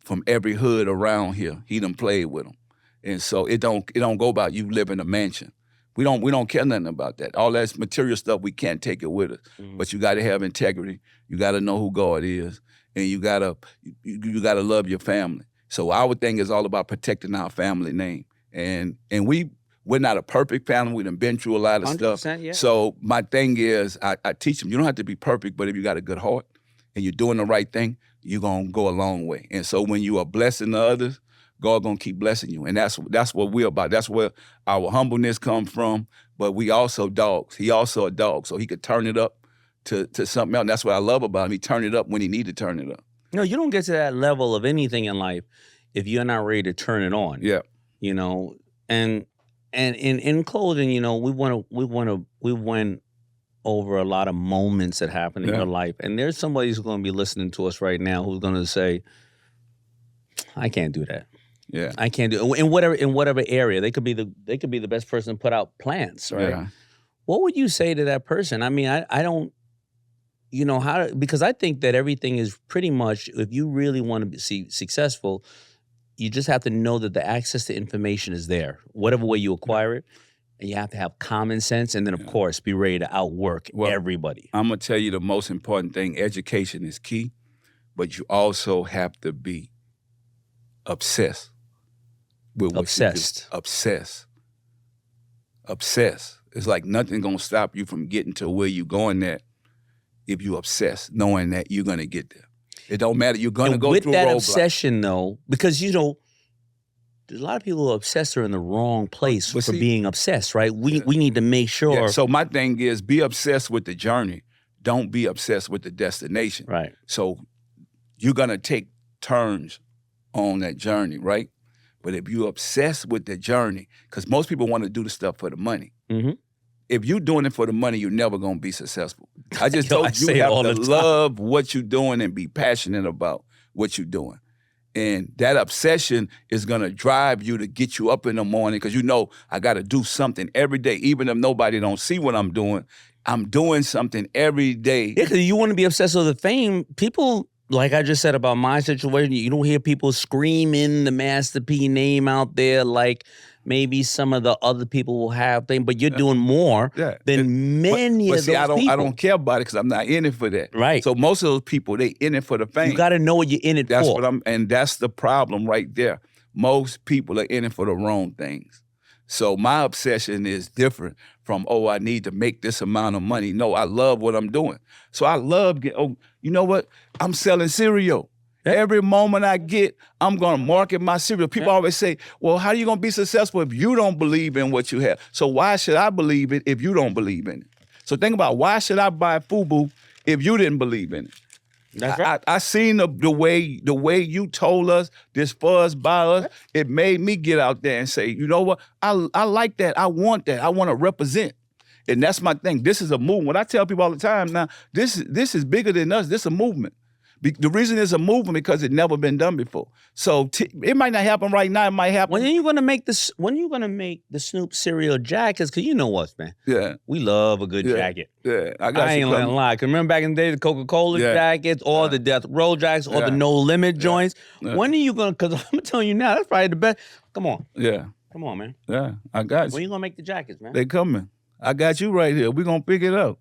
from every hood around here. He done played with them. And so it don't go about you live in a mansion. We don't care nothing about that. All that material stuff, we can't take it with us. But you gotta have integrity. You gotta know who God is. And you gotta love your family. So our thing is all about protecting our family name. And we're not a perfect family. We done been through a lot of stuff. Yeah. So my thing is I teach them, you don't have to be perfect, but if you got a good heart and you're doing the right thing, you're gonna go a long way. And so when you are blessing the others, God gonna keep blessing you. And that's what we're about. That's where our humbleness comes from. But we also dogs. He also a dog. So he could turn it up to something else. And that's what I love about him. He turned it up when he needed to turn it up. No, you don't get to that level of anything in life if you're not ready to turn it on. Yeah. You know, and in closing, you know, we went over a lot of moments that happened in your life. And there's somebody who's going to be listening to us right now who's going to say, I can't do that. Yeah. I can't do it. In whatever area. They could be the best person to put out plants, right? Yeah. What would you say to that person? I mean, I don't, you know, because I think that everything is pretty much, if you really want to be successful, you just have to know that the access to information is there, whatever way you acquire it. And you have to have common sense, and then, of course, be ready to outwork everybody. I'm going to tell you the most important thing. Education is key, but you also have to be obsessed with what you do. Obsessed. It's like nothing going to stop you from getting to where you're going at if you obsess, knowing that you're going to get there. It don't matter. You're going to go through a roadblock. With that obsession, though, because, you know, there's a lot of people who are obsessed are in the wrong place for being obsessed, right? We need to make sure. Yeah, so my thing is be obsessed with the journey. Don't be obsessed with the destination. Right. So you're going to take turns on that journey, right? But if you're obsessed with the journey, because most people want to do the stuff for the money. Mm-hmm. If you're doing it for the money, you're never going to be successful. I just told you have to love what you're doing and be passionate about what you're doing. And that obsession is going to drive you to get you up in the morning because you know I got to do something every day. Even if nobody don't see what I'm doing something every day. Yeah, because you want to be obsessed with the fame. People, like I just said about my situation, you don't hear people screaming the Master P name out there like maybe some of the other people will have things, but you're doing more than many of those people. I don't care about it because I'm not in it for that. Right. So most of those people, they in it for the fame. You got to know what you're in it for. And that's the problem right there. Most people are in it for the wrong things. So my obsession is different from, I need to make this amount of money. No, I love what I'm doing. So I love you know what? I'm selling cereal. Every moment I get, I'm going to market my cereal. People always say, well, how are you going to be successful if you don't believe in what you have? So why should I believe it if you don't believe in it? So think about, why should I buy FUBU if you didn't believe in it? That's right. I seen the way you told us this fuzz by us. It made me get out there and say, you know what? I like that. I want that. I want to represent. And that's my thing. This is a movement. What I tell people all the time now, this is bigger than us. This is a movement. The reason it's a movement because it never been done before. So it might not happen right now. It might happen. When are you gonna make this? When are you gonna make the Snoop Cereal jackets? Because you know what, man. Yeah. We love a good jacket. Yeah. I ain't gonna lie. Cause remember back in the day, the Coca-Cola jackets, or the Death Row jackets, or the No Limit joints. Yeah. When are you gonna? Because I'm telling you now, that's probably the best. Come on. Yeah. Come on, man. Yeah. I got you. When you gonna make the jackets, man? They coming. I got you right here. We gonna pick it up.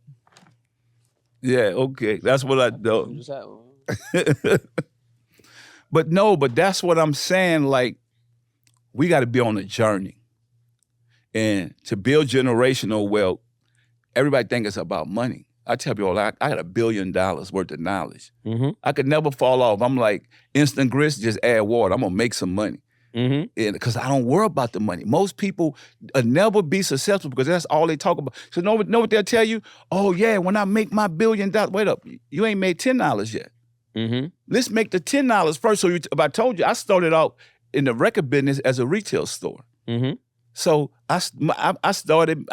Yeah, okay. That's what I do. But that's what I'm saying. Like, we got to be on a journey. And to build generational wealth, everybody think it's about money. I tell people, I got $1 billion worth of knowledge. I could never fall off. I'm like, instant grits, just add water. I'm going to make some money. Because I don't worry about the money. Most people never be successful because that's all they talk about. So know what they'll tell you? Oh, yeah, when I make my $1 billion, wait up, you ain't made $10 yet. Let's make the $10 first. So if I told you, I started out in the record business as a retail store. So I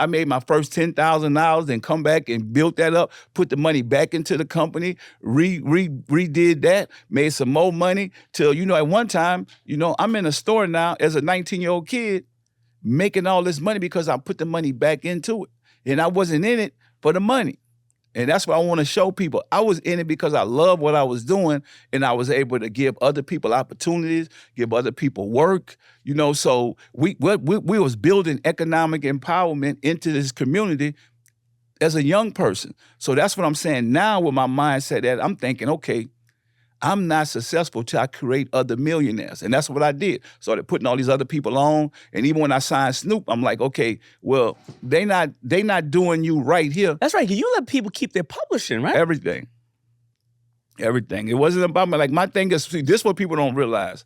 made my first $10,000 and come back and built that up, put the money back into the company, redid that, made some more money till, at one time, I'm in a store now as a 19-year-old kid making all this money because I put the money back into it. And I wasn't in it for the money. And that's what I want to show people. I was in it because I love what I was doing, and I was able to give other people opportunities, give other people work. So we was building economic empowerment into this community as a young person. So that's what I'm saying now with my mindset that I'm thinking, okay, I'm not successful till I create other millionaires. And that's what I did. Started putting all these other people on. And even when I signed Snoop, I'm like, okay, well, they not doing you right here. That's right. You let people keep their publishing, right? Everything. It wasn't about me. Like, my thing is, see, this is what people don't realize.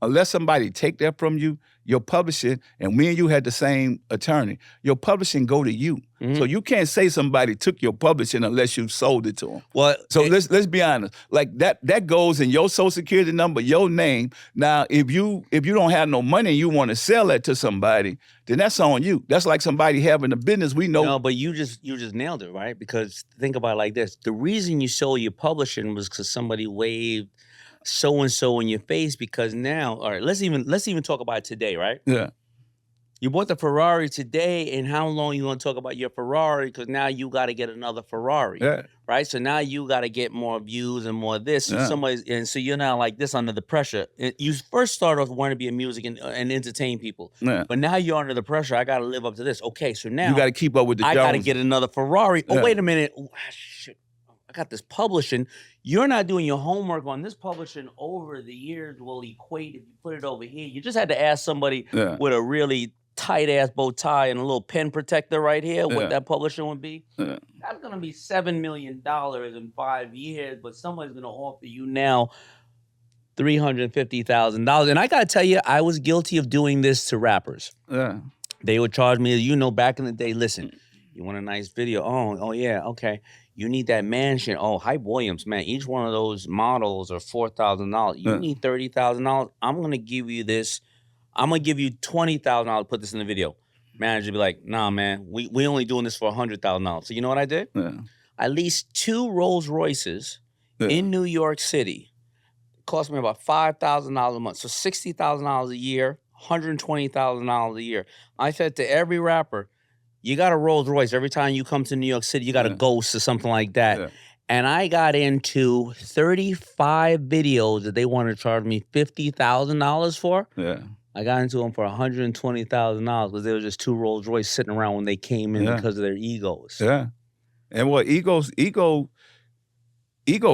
Unless somebody take that from you, your publishing, and me and you had the same attorney, your publishing go to you. So you can't say somebody took your publishing unless you sold it to them. Well, so let's be honest. Like that goes in your social security number, your name. Now, if you don't have no money and you want to sell that to somebody, then that's on you. That's like somebody having a business. We know. No, but you just nailed it, right? Because think about it like this: the reason you sold your publishing was because somebody waved so and so in your face. Because now, all right, let's even talk about it today, right? Yeah. You bought the Ferrari today, and how long you want to talk about your Ferrari? Because now you got to get another Ferrari, right? So now you got to get more views and more of this. So so you're now like this under the pressure. You first started off wanting to be a music and entertain people, but now you're under the pressure. I got to live up to this. Okay, so now you got to keep up with the Jones. I got to get another Ferrari. Oh, wait a minute. Oh, shit. I got this publishing. You're not doing your homework on this publishing over the years will equate if you put it over here. You just had to ask somebody with a really tight-ass bow tie and a little pen protector right here, what that publishing would be. That's going to be $7 million in 5 years, but somebody's going to offer you now $350,000. And I got to tell you, I was guilty of doing this to rappers. They would charge me, back in the day, listen, you want a nice video? Oh yeah, okay. You need that mansion. Oh, Hype Williams, man. Each one of those models are $4,000. You need $30,000. I'm going to give you this. I'm going to give you $20,000 to put this in the video. Manager be like, nah, man, we only doing this for $100,000. So you know what I did? I leased 2 Rolls Royces in New York City. It cost me about $5,000 a month. So $60,000 a year, $120,000 a year. I said to every rapper, you got a Rolls Royce. Every time you come to New York City, you got a Ghost or something like that. And I got into 35 videos that they wanted to charge me $50,000 for. I got into them for $120,000 because there was just 2 Rolls Royce sitting around when they came in because of their egos. And what ego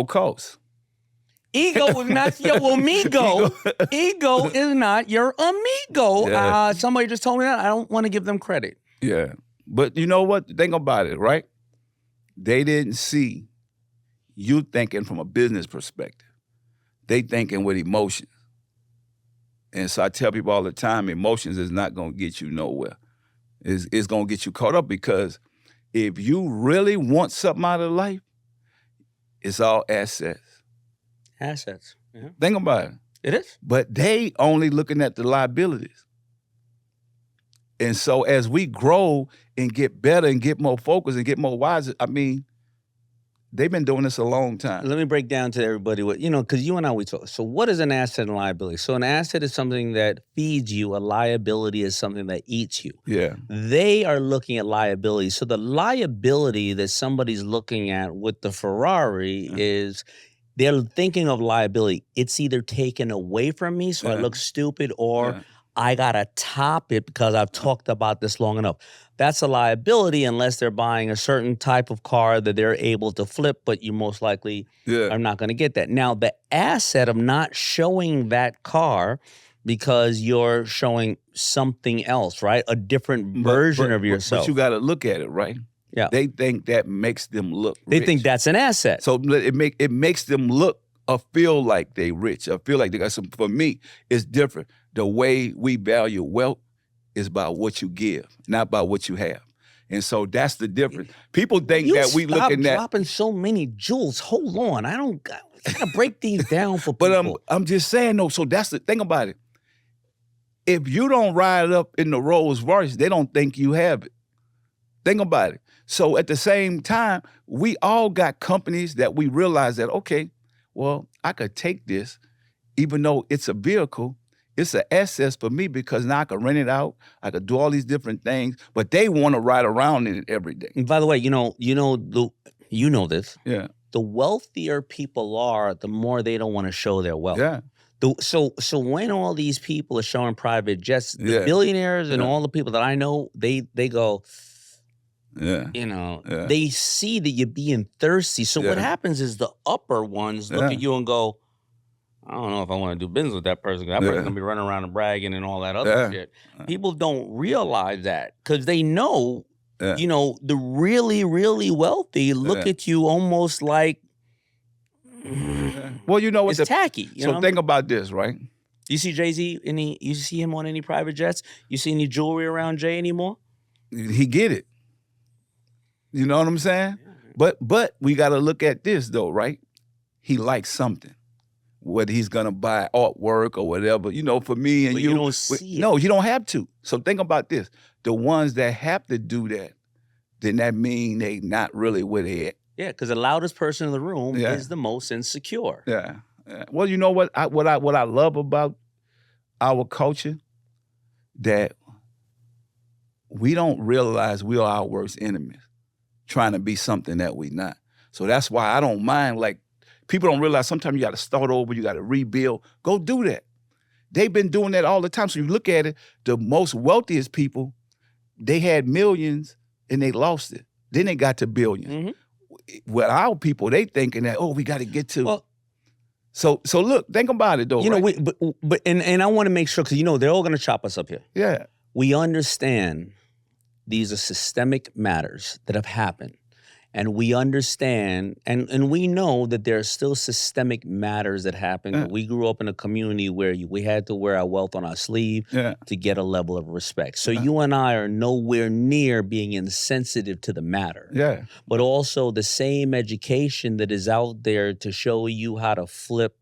costs. Ego is not your amigo. Ego is not your amigo. Somebody just told me that. I don't want to give them credit. But you know what? Think about it, right? They didn't see you thinking from a business perspective. They thinking with emotions. And so I tell people all the time, emotions is not going to get you nowhere. It's going to get you caught up because if you really want something out of life, it's all assets. Assets. Think about it. It is. But they only looking at the liabilities. And so as we grow and get better and get more focused and get more wise, I mean, they've been doing this a long time. Let me break down to everybody what, because you and I, we talk. So what is an asset and liability? So an asset is something that feeds you. A liability is something that eats you. They are looking at liability. So the liability that somebody's looking at with the Ferrari is they're thinking of liability. It's either taken away from me so I look stupid or I gotta top it because I've talked about this long enough. That's a liability unless they're buying a certain type of car that they're able to flip, but you most likely are not going to get that. Now, the asset of not showing that car because you're showing something else, right? A different version of yourself. But you got to look at it, right? Yeah. They think that makes them look They rich. think that's an asset. So it makes them look or feel like they rich. Or feel like they got some. For me, it's different. The way we value wealth is about what you give, not about what you have. And so that's the difference. People think that we looking at dropping so many jewels. Hold on, I gotta break these down for people. But I'm just saying though. So that's the thing about it. If you don't ride up in the Rolls Royce, they don't think you have it. Think about it. So at the same time, we all got companies that we realize that, okay, well, I could take this, even though it's a vehicle, it's an asset for me because now I can rent it out, I could do all these different things, but they want to ride around in it every day. And by the way, you know this. Yeah. The wealthier people are, the more they don't want to show their wealth. Yeah. So when all these people are showing private jets, the billionaires and all the people that I know, they go, they see that you're being thirsty. So what happens is the upper ones look at you and go, I don't know if I want to do business with that person. That person's gonna be running around and bragging and all that other shit. People don't realize that because they know, the really, really wealthy look at you almost like, well, you know what? It's tacky. So think about this, right? You see Jay-Z? You see him on any private jets? You see any jewelry around Jay anymore? He get it. You know what I'm saying? But we got to look at this though, right? He likes something. Whether he's gonna buy artwork or whatever, for me and but you don't see it. No, you don't have to. So think about this: the ones that have to do that, then that mean they not really where they at. Yeah, because the loudest person in the room is the most insecure. Yeah. Well, you know what? What I love about our culture, that we don't realize we are our worst enemies, trying to be something that we not. So that's why I don't mind. Like, people don't realize sometimes you got to start over, you got to rebuild. Go do that. They've been doing that all the time. So you look at it, the most wealthiest people, they had millions and they lost it. Then they got to billions. Mm-hmm. With our people, they thinking that, we got to get to. Well, so look, think about it though. And I want to make sure, because they're all going to chop us up here. Yeah. We understand these are systemic matters that have happened. And we understand, and we know that there are still systemic matters that happen. Yeah. We grew up in a community where we had to wear our wealth on our sleeve to get a level of respect. So you and I are nowhere near being insensitive to the matter. Yeah. But also the same education that is out there to show you how to flip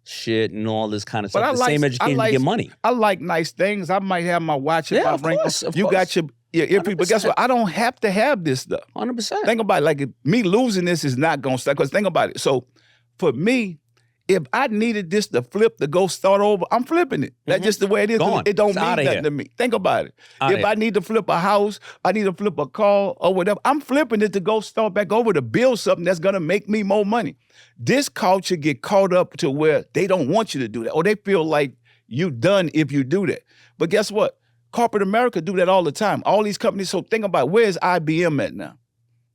shit and all this kind of stuff. Same education to get money. I like nice things. I might have my watch in my ring. You got your earpiece, but guess what? I don't have to have this stuff. 100%. Think about it. Like, me losing this is not going to start. Because think about it. So for me, if I needed this to flip to go start over, I'm flipping it. That's just the way it is. It don't mean nothing to me. Think about it. If I need to flip a house, I need to flip a car or whatever, I'm flipping it to go start back over to build something that's going to make me more money. This culture get caught up to where they don't want you to do that, or they feel like you done if you do that. But guess what? Corporate America do that all the time. All these companies. So think about, where's IBM at now?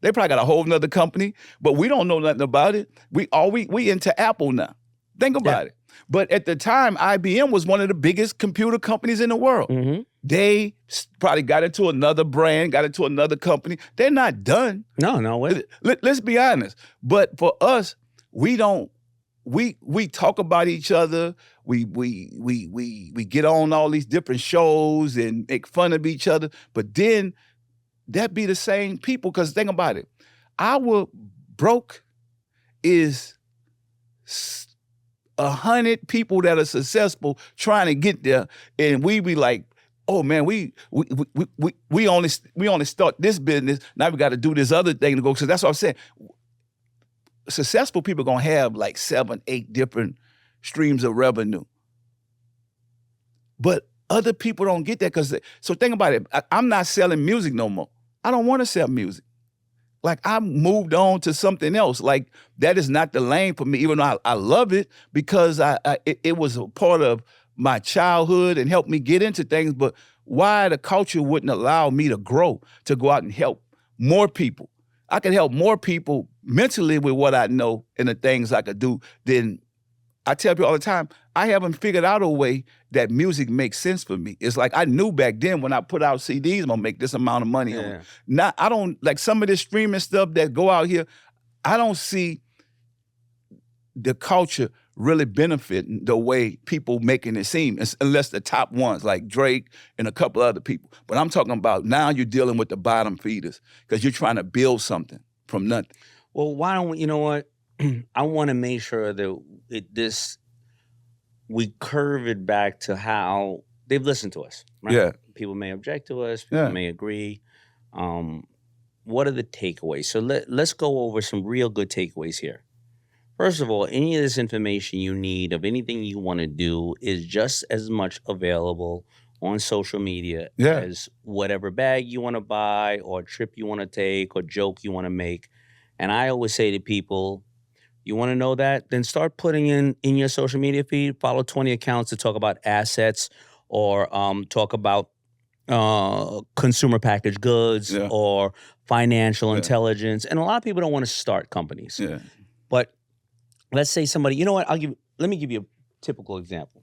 They probably got a whole nother company, but we don't know nothing about it. We into Apple now. Think about it. But at the time, IBM was one of the biggest computer companies in the world. Mm-hmm. They probably got into another brand, got into another company. They're not done. No way. Let's be honest. But for us, we don't. We talk about each other. We get on all these different shows and make fun of each other. But then that be the same people. Because think about it. Our broke is 100 people that are successful trying to get there, and we be like, oh man, we only start this business. Now we got to do this other thing to go. So that's what I'm saying. Successful people gonna have like 7, 8 different streams of revenue. But other people don't get that so think about it. I'm not selling music no more. I don't want to sell music. Like, I moved on to something else. Like, that is not the lane for me, even though I love it, because it was a part of my childhood and helped me get into things, but why the culture wouldn't allow me to grow, to go out and help more people. I could help more people mentally with what I know and the things I could do than I tell people all the time, I haven't figured out a way that music makes sense for me. It's like I knew back then when I put out CDs, I'm gonna make this amount of money on it. Now, I don't, like some of this streaming stuff that go out here, I don't see the culture really benefiting the way people making it seem, unless the top ones like Drake and a couple other people. But I'm talking about now you're dealing with the bottom feeders because you're trying to build something from nothing. Well, why don't we, you know what? I want to make sure that we curve it back to how they've listened to us. Right? Yeah. People may object to us. People may agree. What are the takeaways? So let's go over some real good takeaways here. First of all, any of this information you need of anything you want to do is just as much available on social media as whatever bag you want to buy or trip you want to take or joke you want to make. And I always say to people, you want to know that? Then start putting in your social media feed, follow 20 accounts to talk about assets or talk about consumer packaged goods or financial intelligence. And a lot of people don't want to start companies. But let's say somebody, you know what, let me give you a typical example.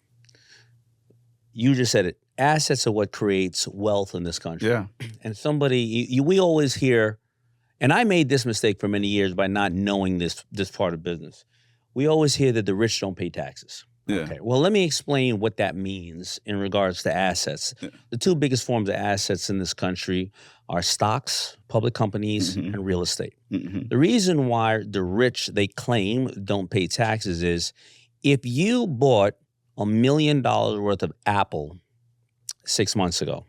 You just said it. Assets are what creates wealth in this country. And somebody, we always hear, and I made this mistake for many years by not knowing this part of business. We always hear that the rich don't pay taxes. Okay. Well, let me explain what that means in regards to assets. The two biggest forms of assets in this country are stocks, public companies, and real estate. The reason why the rich, they claim, don't pay taxes is if you bought $1 million worth of Apple 6 months ago,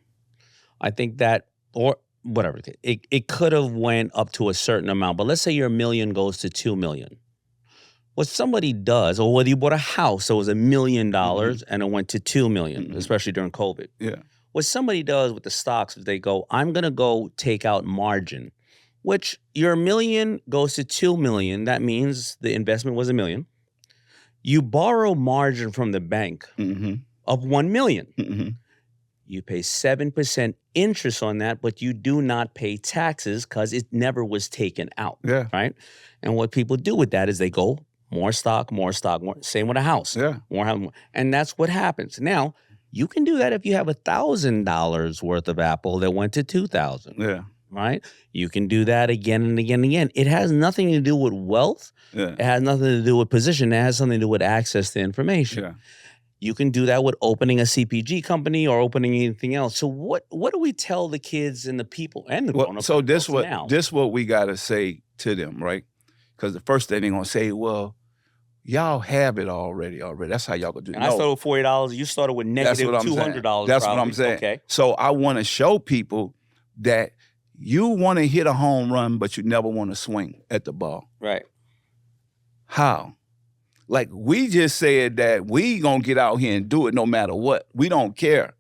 I think that, or whatever, it could have went up to a certain amount, but let's say your $1 million goes to $2 million. What somebody does, or whether you bought a house that was $1 million and it went to $2 million, especially during COVID. What somebody does with the stocks is they go, I'm going to go take out margin, which your $1 million goes to $2 million. That means the investment was $1 million. You borrow margin from the bank of $1 million. You pay 7% interest on that, but you do not pay taxes because it never was taken out. Right? And what people do with that is they go more stock, more. Same with a house. More. And that's what happens. Now, you can do that if you have $1,000 worth of Apple that went to $2,000. Right? You can do that again and again and again. It has nothing to do with wealth. It has nothing to do with position. It has something to do with access to information. You can do that with opening a CPG company or opening anything else. So what do we tell the kids and the people and the grown-ups? So this what we got to say to them, right? Because the first thing they're going to say, well, y'all have it already. That's how y'all going to do it. And I started with $40. You started with negative $200. That's what I'm saying. Okay. So I want to show people that you want to hit a home run, but you never want to swing at the ball. Right. How? Like we just said that we gonna get out here and do it no matter what. We don't care.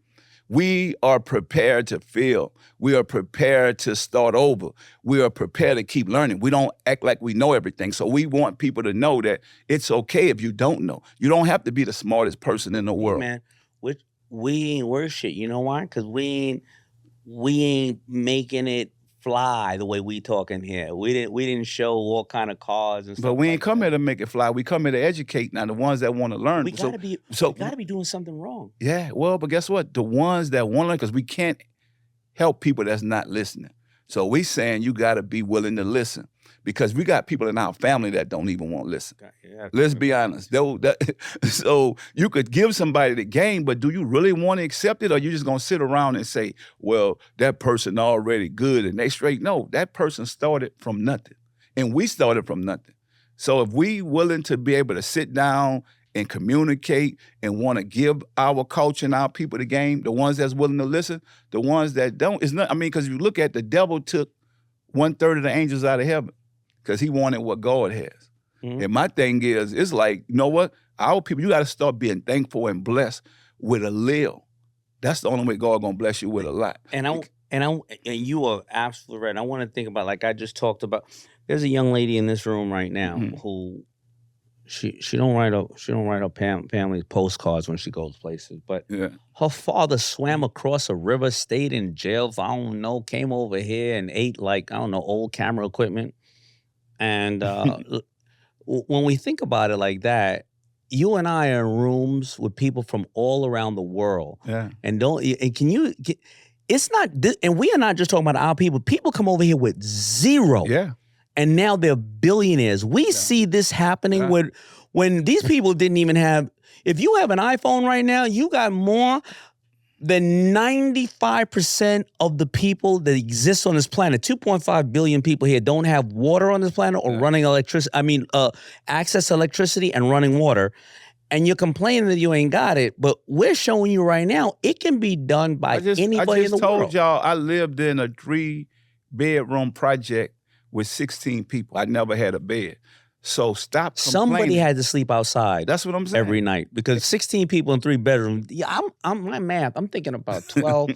We are prepared to fail. We are prepared to start over. We are prepared to keep learning. We don't act like we know everything. So we want people to know that it's okay if you don't know. You don't have to be the smartest person in the world. Man, we ain't worth shit. You know why? Because we ain't making it fly the way we talking here. We didn't show all kind of cars and stuff. But we ain't come here to make it fly. We come here to educate now the ones that want to learn. We gotta be doing something wrong. Yeah, well, but guess what? The ones that want to learn, because we can't help people that's not listening. So we saying you gotta be willing to listen. Because we got people in our family that don't even want to listen. Let's be honest. So you could give somebody the game, but do you really want to accept it, or you just gonna sit around and say, well, that person already good and they straight? No, that person started from nothing. And we started from nothing. So if we willing to be able to sit down and communicate and want to give our culture and our people the game, the ones that's willing to listen, the ones that don't, it's not, I mean, because you look at the devil took 1/3 of the angels out of heaven. Because he wanted what God has. And my thing is, it's like, you know what? Our people, you got to start being thankful and blessed with a little. That's the only way God gonna bless you with a lot. And you are absolutely right. And I want to think about, like I just talked about, there's a young lady in this room right now who she don't write up family postcards when she goes places. But her father swam across a river, stayed in jail for, I don't know, came over here and ate like, I don't know, old camera equipment. And when we think about it like that, you and I are in rooms with people from all around the world. Yeah. And it's not, and we are not just talking about our people. People come over here with zero. Yeah. And now they're billionaires. We see this happening when these people didn't even have, if you have an iPhone right now, you got more than 95% of the people that exist on this planet. 2.5 billion people here don't have water on this planet or running electricity. Access to electricity and running water. And you're complaining that you ain't got it, but we're showing you right now it can be done by anybody in the world. I just told y'all I lived in a 3-bedroom project with 16 people. I never had a bed. So stop complaining. Somebody had to sleep outside. That's what I'm saying. Every night. Because 16 people in 3 bedrooms. Yeah, I'm my math. I'm thinking about 12.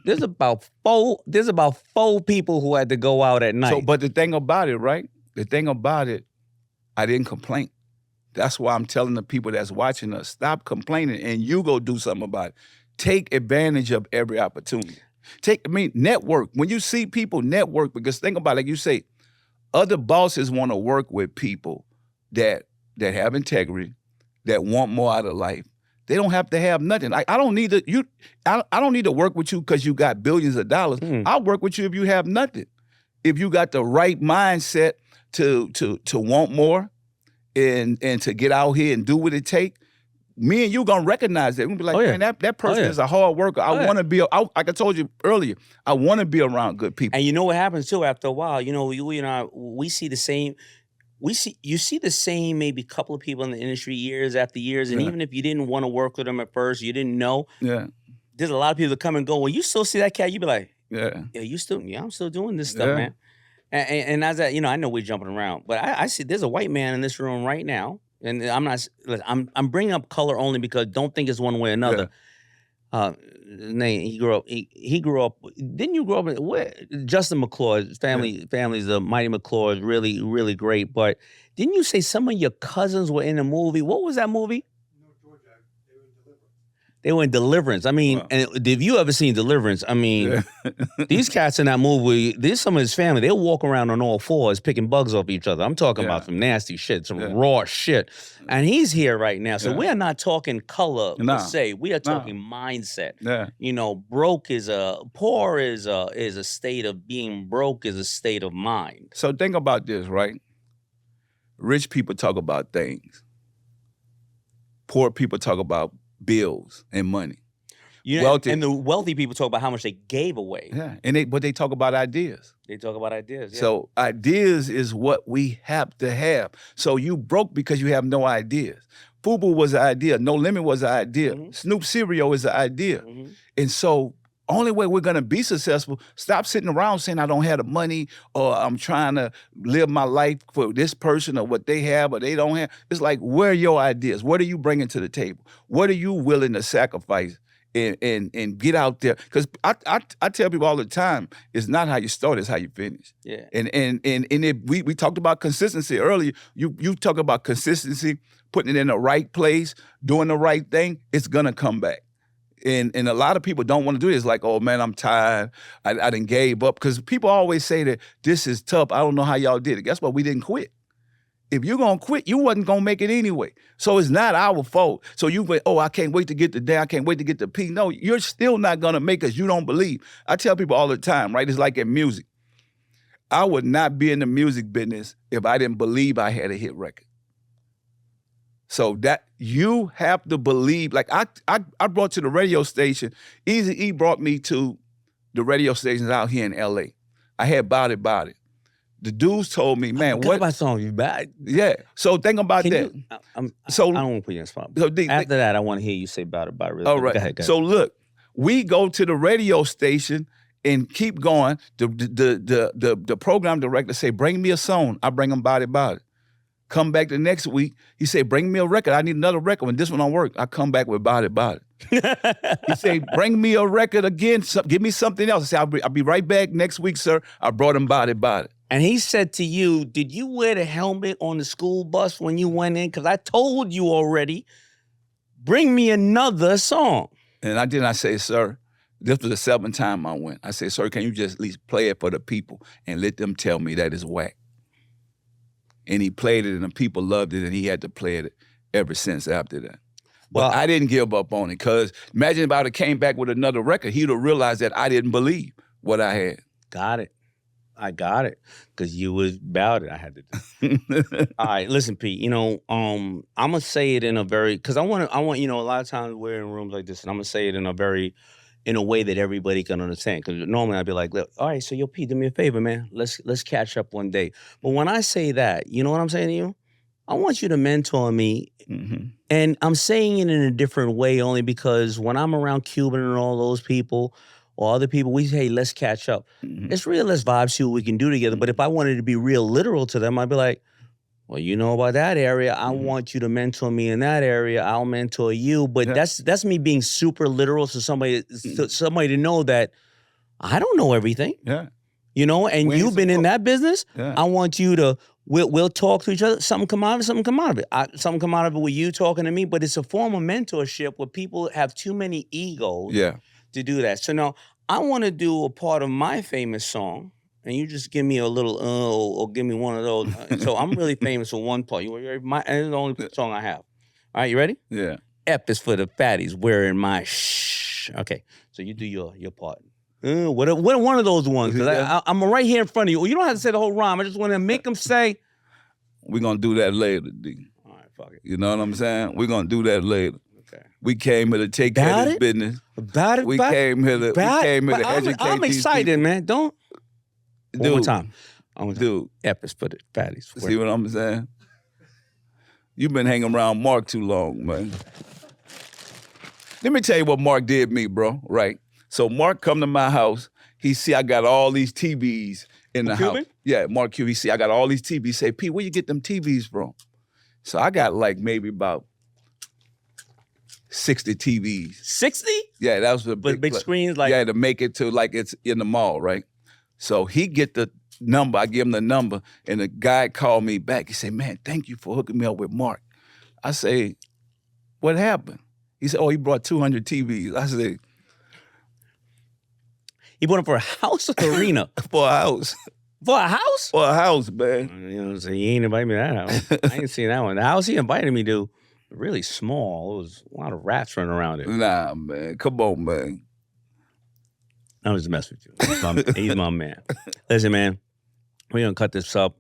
There's about 4 people who had to go out at night. So, but the thing about it, right? The thing about it, I didn't complain. That's why I'm telling the people that's watching us, stop complaining and you go do something about it. Take advantage of every opportunity. Network. When you see people, network, because think about it, like you say, other bosses want to work with people that have integrity, that want more out of life. They don't have to have nothing. I don't need to work with you because you got billions of dollars. I'll work with you if you have nothing. If you got the right mindset to want more and to get out here and do what it takes, me and you gonna recognize that. We'll be like, man, that person is a hard worker. I want to be, like I told you earlier, I want to be around good people. And you know what happens too after a while? You know, you and I, we see the same. You see the same maybe couple of people in the industry years after years, and even if you didn't want to work with them at first, you didn't know. Yeah. There's a lot of people that come and go. When you still see that cat, you be like, yeah, I'm still doing this stuff, man. And as that, I know we're jumping around, but I see there's a white man in this room right now. And I'm bringing up color only because don't think it's one way or another. He grew up. Didn't you grow up where? Justin McClure, family's the Mighty McClure, really, really great. But didn't you say some of your cousins were in a movie? What was that movie? They were in Deliverance. I mean, and if you ever seen Deliverance, I mean, these cats in that movie, there's some of his family, they'll walk around on all fours picking bugs off each other. I'm talking about some nasty shit, some raw shit. And he's here right now. So we're not talking color per se. We are talking mindset. Poor is a state of being broke is a state of mind. So think about this, right? Rich people talk about things. Poor people talk about bills and money. And the wealthy people talk about how much they gave away. Yeah, but they talk about ideas. They talk about ideas. Yeah. So ideas is what we have to have. So you broke because you have no ideas. FUBU was an idea. No Limit was an idea. Snoop Cereal is an idea. And so only way we're gonna be successful, stop sitting around saying I don't have the money or I'm trying to live my life for this person or what they have or they don't have. It's like, where are your ideas? What are you bringing to the table? What are you willing to sacrifice and get out there? Because I tell people all the time, it's not how you start, it's how you finish. Yeah. And we talked about consistency earlier. You talk about consistency, putting it in the right place, doing the right thing, it's gonna come back. And a lot of people don't want to do this. Like, oh man, I'm tired. I done gave up. Because people always say that this is tough. I don't know how y'all did it. Guess what? We didn't quit. If you're gonna quit, you wasn't gonna make it anyway. So it's not our fault. So you went, I can't wait to get to day. I can't wait to get to P. No, you're still not gonna make it. You don't believe. I tell people all the time, right? It's like in music. I would not be in the music business if I didn't believe I had a hit record. So that you have to believe, like I brought to the radio station, Eazy-E brought me to the radio stations out here in LA. I had Bout It. The dudes told me, man, what about song you bad? Yeah. So think about that. I don't want to put you in a spot. So after that, I want to hear you say Bout It really. All right. Go ahead. So look, we go to the radio station and keep going. The program director say, bring me a song. I bring him Bout It. Come back the next week, he said, bring me a record. I need another record. When this one don't work, I come back with Bout It. He said, bring me a record again. Give me something else. I said, I'll be right back next week, sir. I brought him Bout It. And he said to you, did you wear the helmet on the school bus when you went in? Because I told you already, bring me another song. And I say, sir, this was the 7th time I went. I said, sir, can you just at least play it for the people and let them tell me that it's whack? And he played it, and the people loved it, and he had to play it ever since after that. But I didn't give up on it, because imagine if I would have came back with another record, he'd have realized that I didn't believe what I had. Got it. I got it, because you was about it. I had to do. All right, listen, Pete. You know, I'm gonna say it in a very, because I want. You know, a lot of times we're in rooms like this, and I'm gonna say it in a way that everybody can understand. Because normally I'd be like, look, all right, so yo, Pete, do me a favor, man. Let's catch up one day. But when I say that, you know what I'm saying to you? I want you to mentor me. Mm-hmm. And I'm saying it in a different way only because when I'm around Cuban and all those people, or other people, we say, hey, let's catch up. Mm-hmm. It's real, let's vibe, see what we can do together. But if I wanted to be real literal to them, I'd be like, well, you know about that area. I want you to mentor me in that area. I'll mentor you. But that's me being super literal to somebody to know that I don't know everything. Yeah. You know, and you've been in that business. Yeah. I want you to, we'll talk to each other. Something come out of it, something come out of it. Something come out of it with you talking to me. But it's a form of mentorship where people have too many egos to do that. So now I want to do a part of my famous song. And you just give me a little, or give me one of those. So I'm really famous for one part. It's the only song I have. All right, you ready? Yeah. F is for the fatties wearing my shh. Okay, so you do your part. What one of those ones? Because I'm right here in front of you. You don't have to say the whole rhyme. I just want to make them say. We're going to do that later, D. All right, fuck it. You know what I'm saying? We're going to do that later. Okay. We came here to take care of this business. We came here to educate I'm excited, people. Man. Don't. Dude, one more time. Dude. F is for the fatties. See what I'm saying? You've been hanging around Mark too long, man. Let me tell you what Mark did me, bro, right? So Mark come to my house. He see I got all these TVs in the house. Yeah, Mark Cuban. He see I got all these TVs. Say, Pete, where you get them TVs from? So I got like maybe about 60 TVs. 60? Yeah, that was the big screens like. Yeah, to make it to like it's in the mall, right? So he get the number, I give him the number, and the guy called me back. He said, man, thank you for hooking me up with Mark. I say, what happened? He said, oh, he brought 200 TVs. I said. He bought them for a house or arena? For a house. For a house? For a house, man. You know, so he ain't invited me to that house. I ain't seen that one. The house he invited me to, really small. It was a lot of rats running around it. Nah, man. Come on, man. I was just messing with you. He's my man. Listen, man, we're gonna cut this up.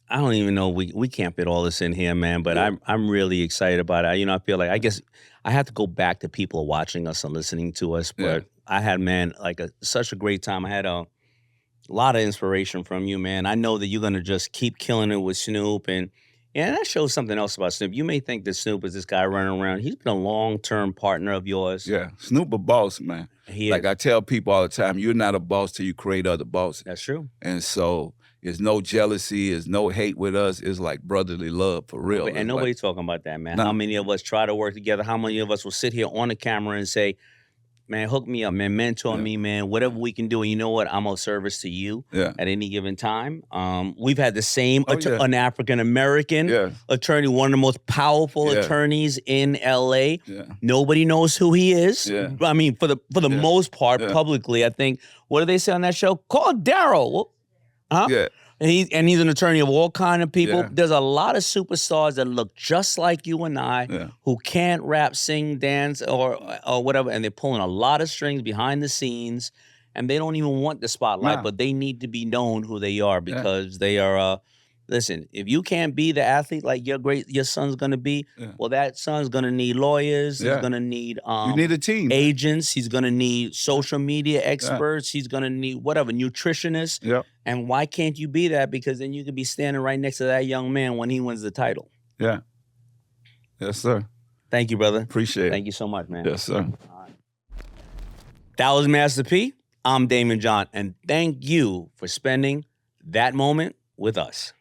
I don't even know we can't fit all this in here, man. But I'm really excited about it. You know, I feel like I guess I have to go back to people watching us and listening to us. But I had, man, like such a great time. I had a lot of inspiration from you, man. I know that you're gonna just keep killing it with Snoop, and that shows something else about Snoop. You may think that Snoop is this guy running around. He's been a long-term partner of yours. Yeah, Snoop a boss, man. Like I tell people all the time, you're not a boss till you create other bosses. That's true. And so there's no jealousy, there's no hate with us. It's like brotherly love for real. And nobody's talking about that, man. How many of us try to work together? How many of us will sit here on the camera and say, man, hook me up, man, mentor me, man, whatever we can do. And you know what? I'm of service to you at any given time. We've had the same, an African-American attorney, one of the most powerful attorneys in L.A. Yeah. Nobody knows who he is. Yeah. I mean, for the most part, publicly, I think, what do they say on that show? Call Daryl. Huh? Yeah. And he's an attorney of all kind of people. Yeah. There's a lot of superstars that look just like you and I who can't rap, sing, dance, or whatever, and they're pulling a lot of strings behind the scenes, and they don't even want the spotlight, but they need to be known who they are because they are. Listen, if you can't be the athlete like your son's gonna be, well, that son's gonna need lawyers. He's gonna need you need a team, agents. He's gonna need social media experts. He's gonna need whatever, nutritionists. Yeah. And why can't you be that? Because then you could be standing right next to that young man when he wins the title. Yeah. Yes, sir. Thank you, brother. Appreciate it. Thank you so much, man. Yes, sir. All right. That was Master P. I'm Daymond John, and thank you for spending that moment with us.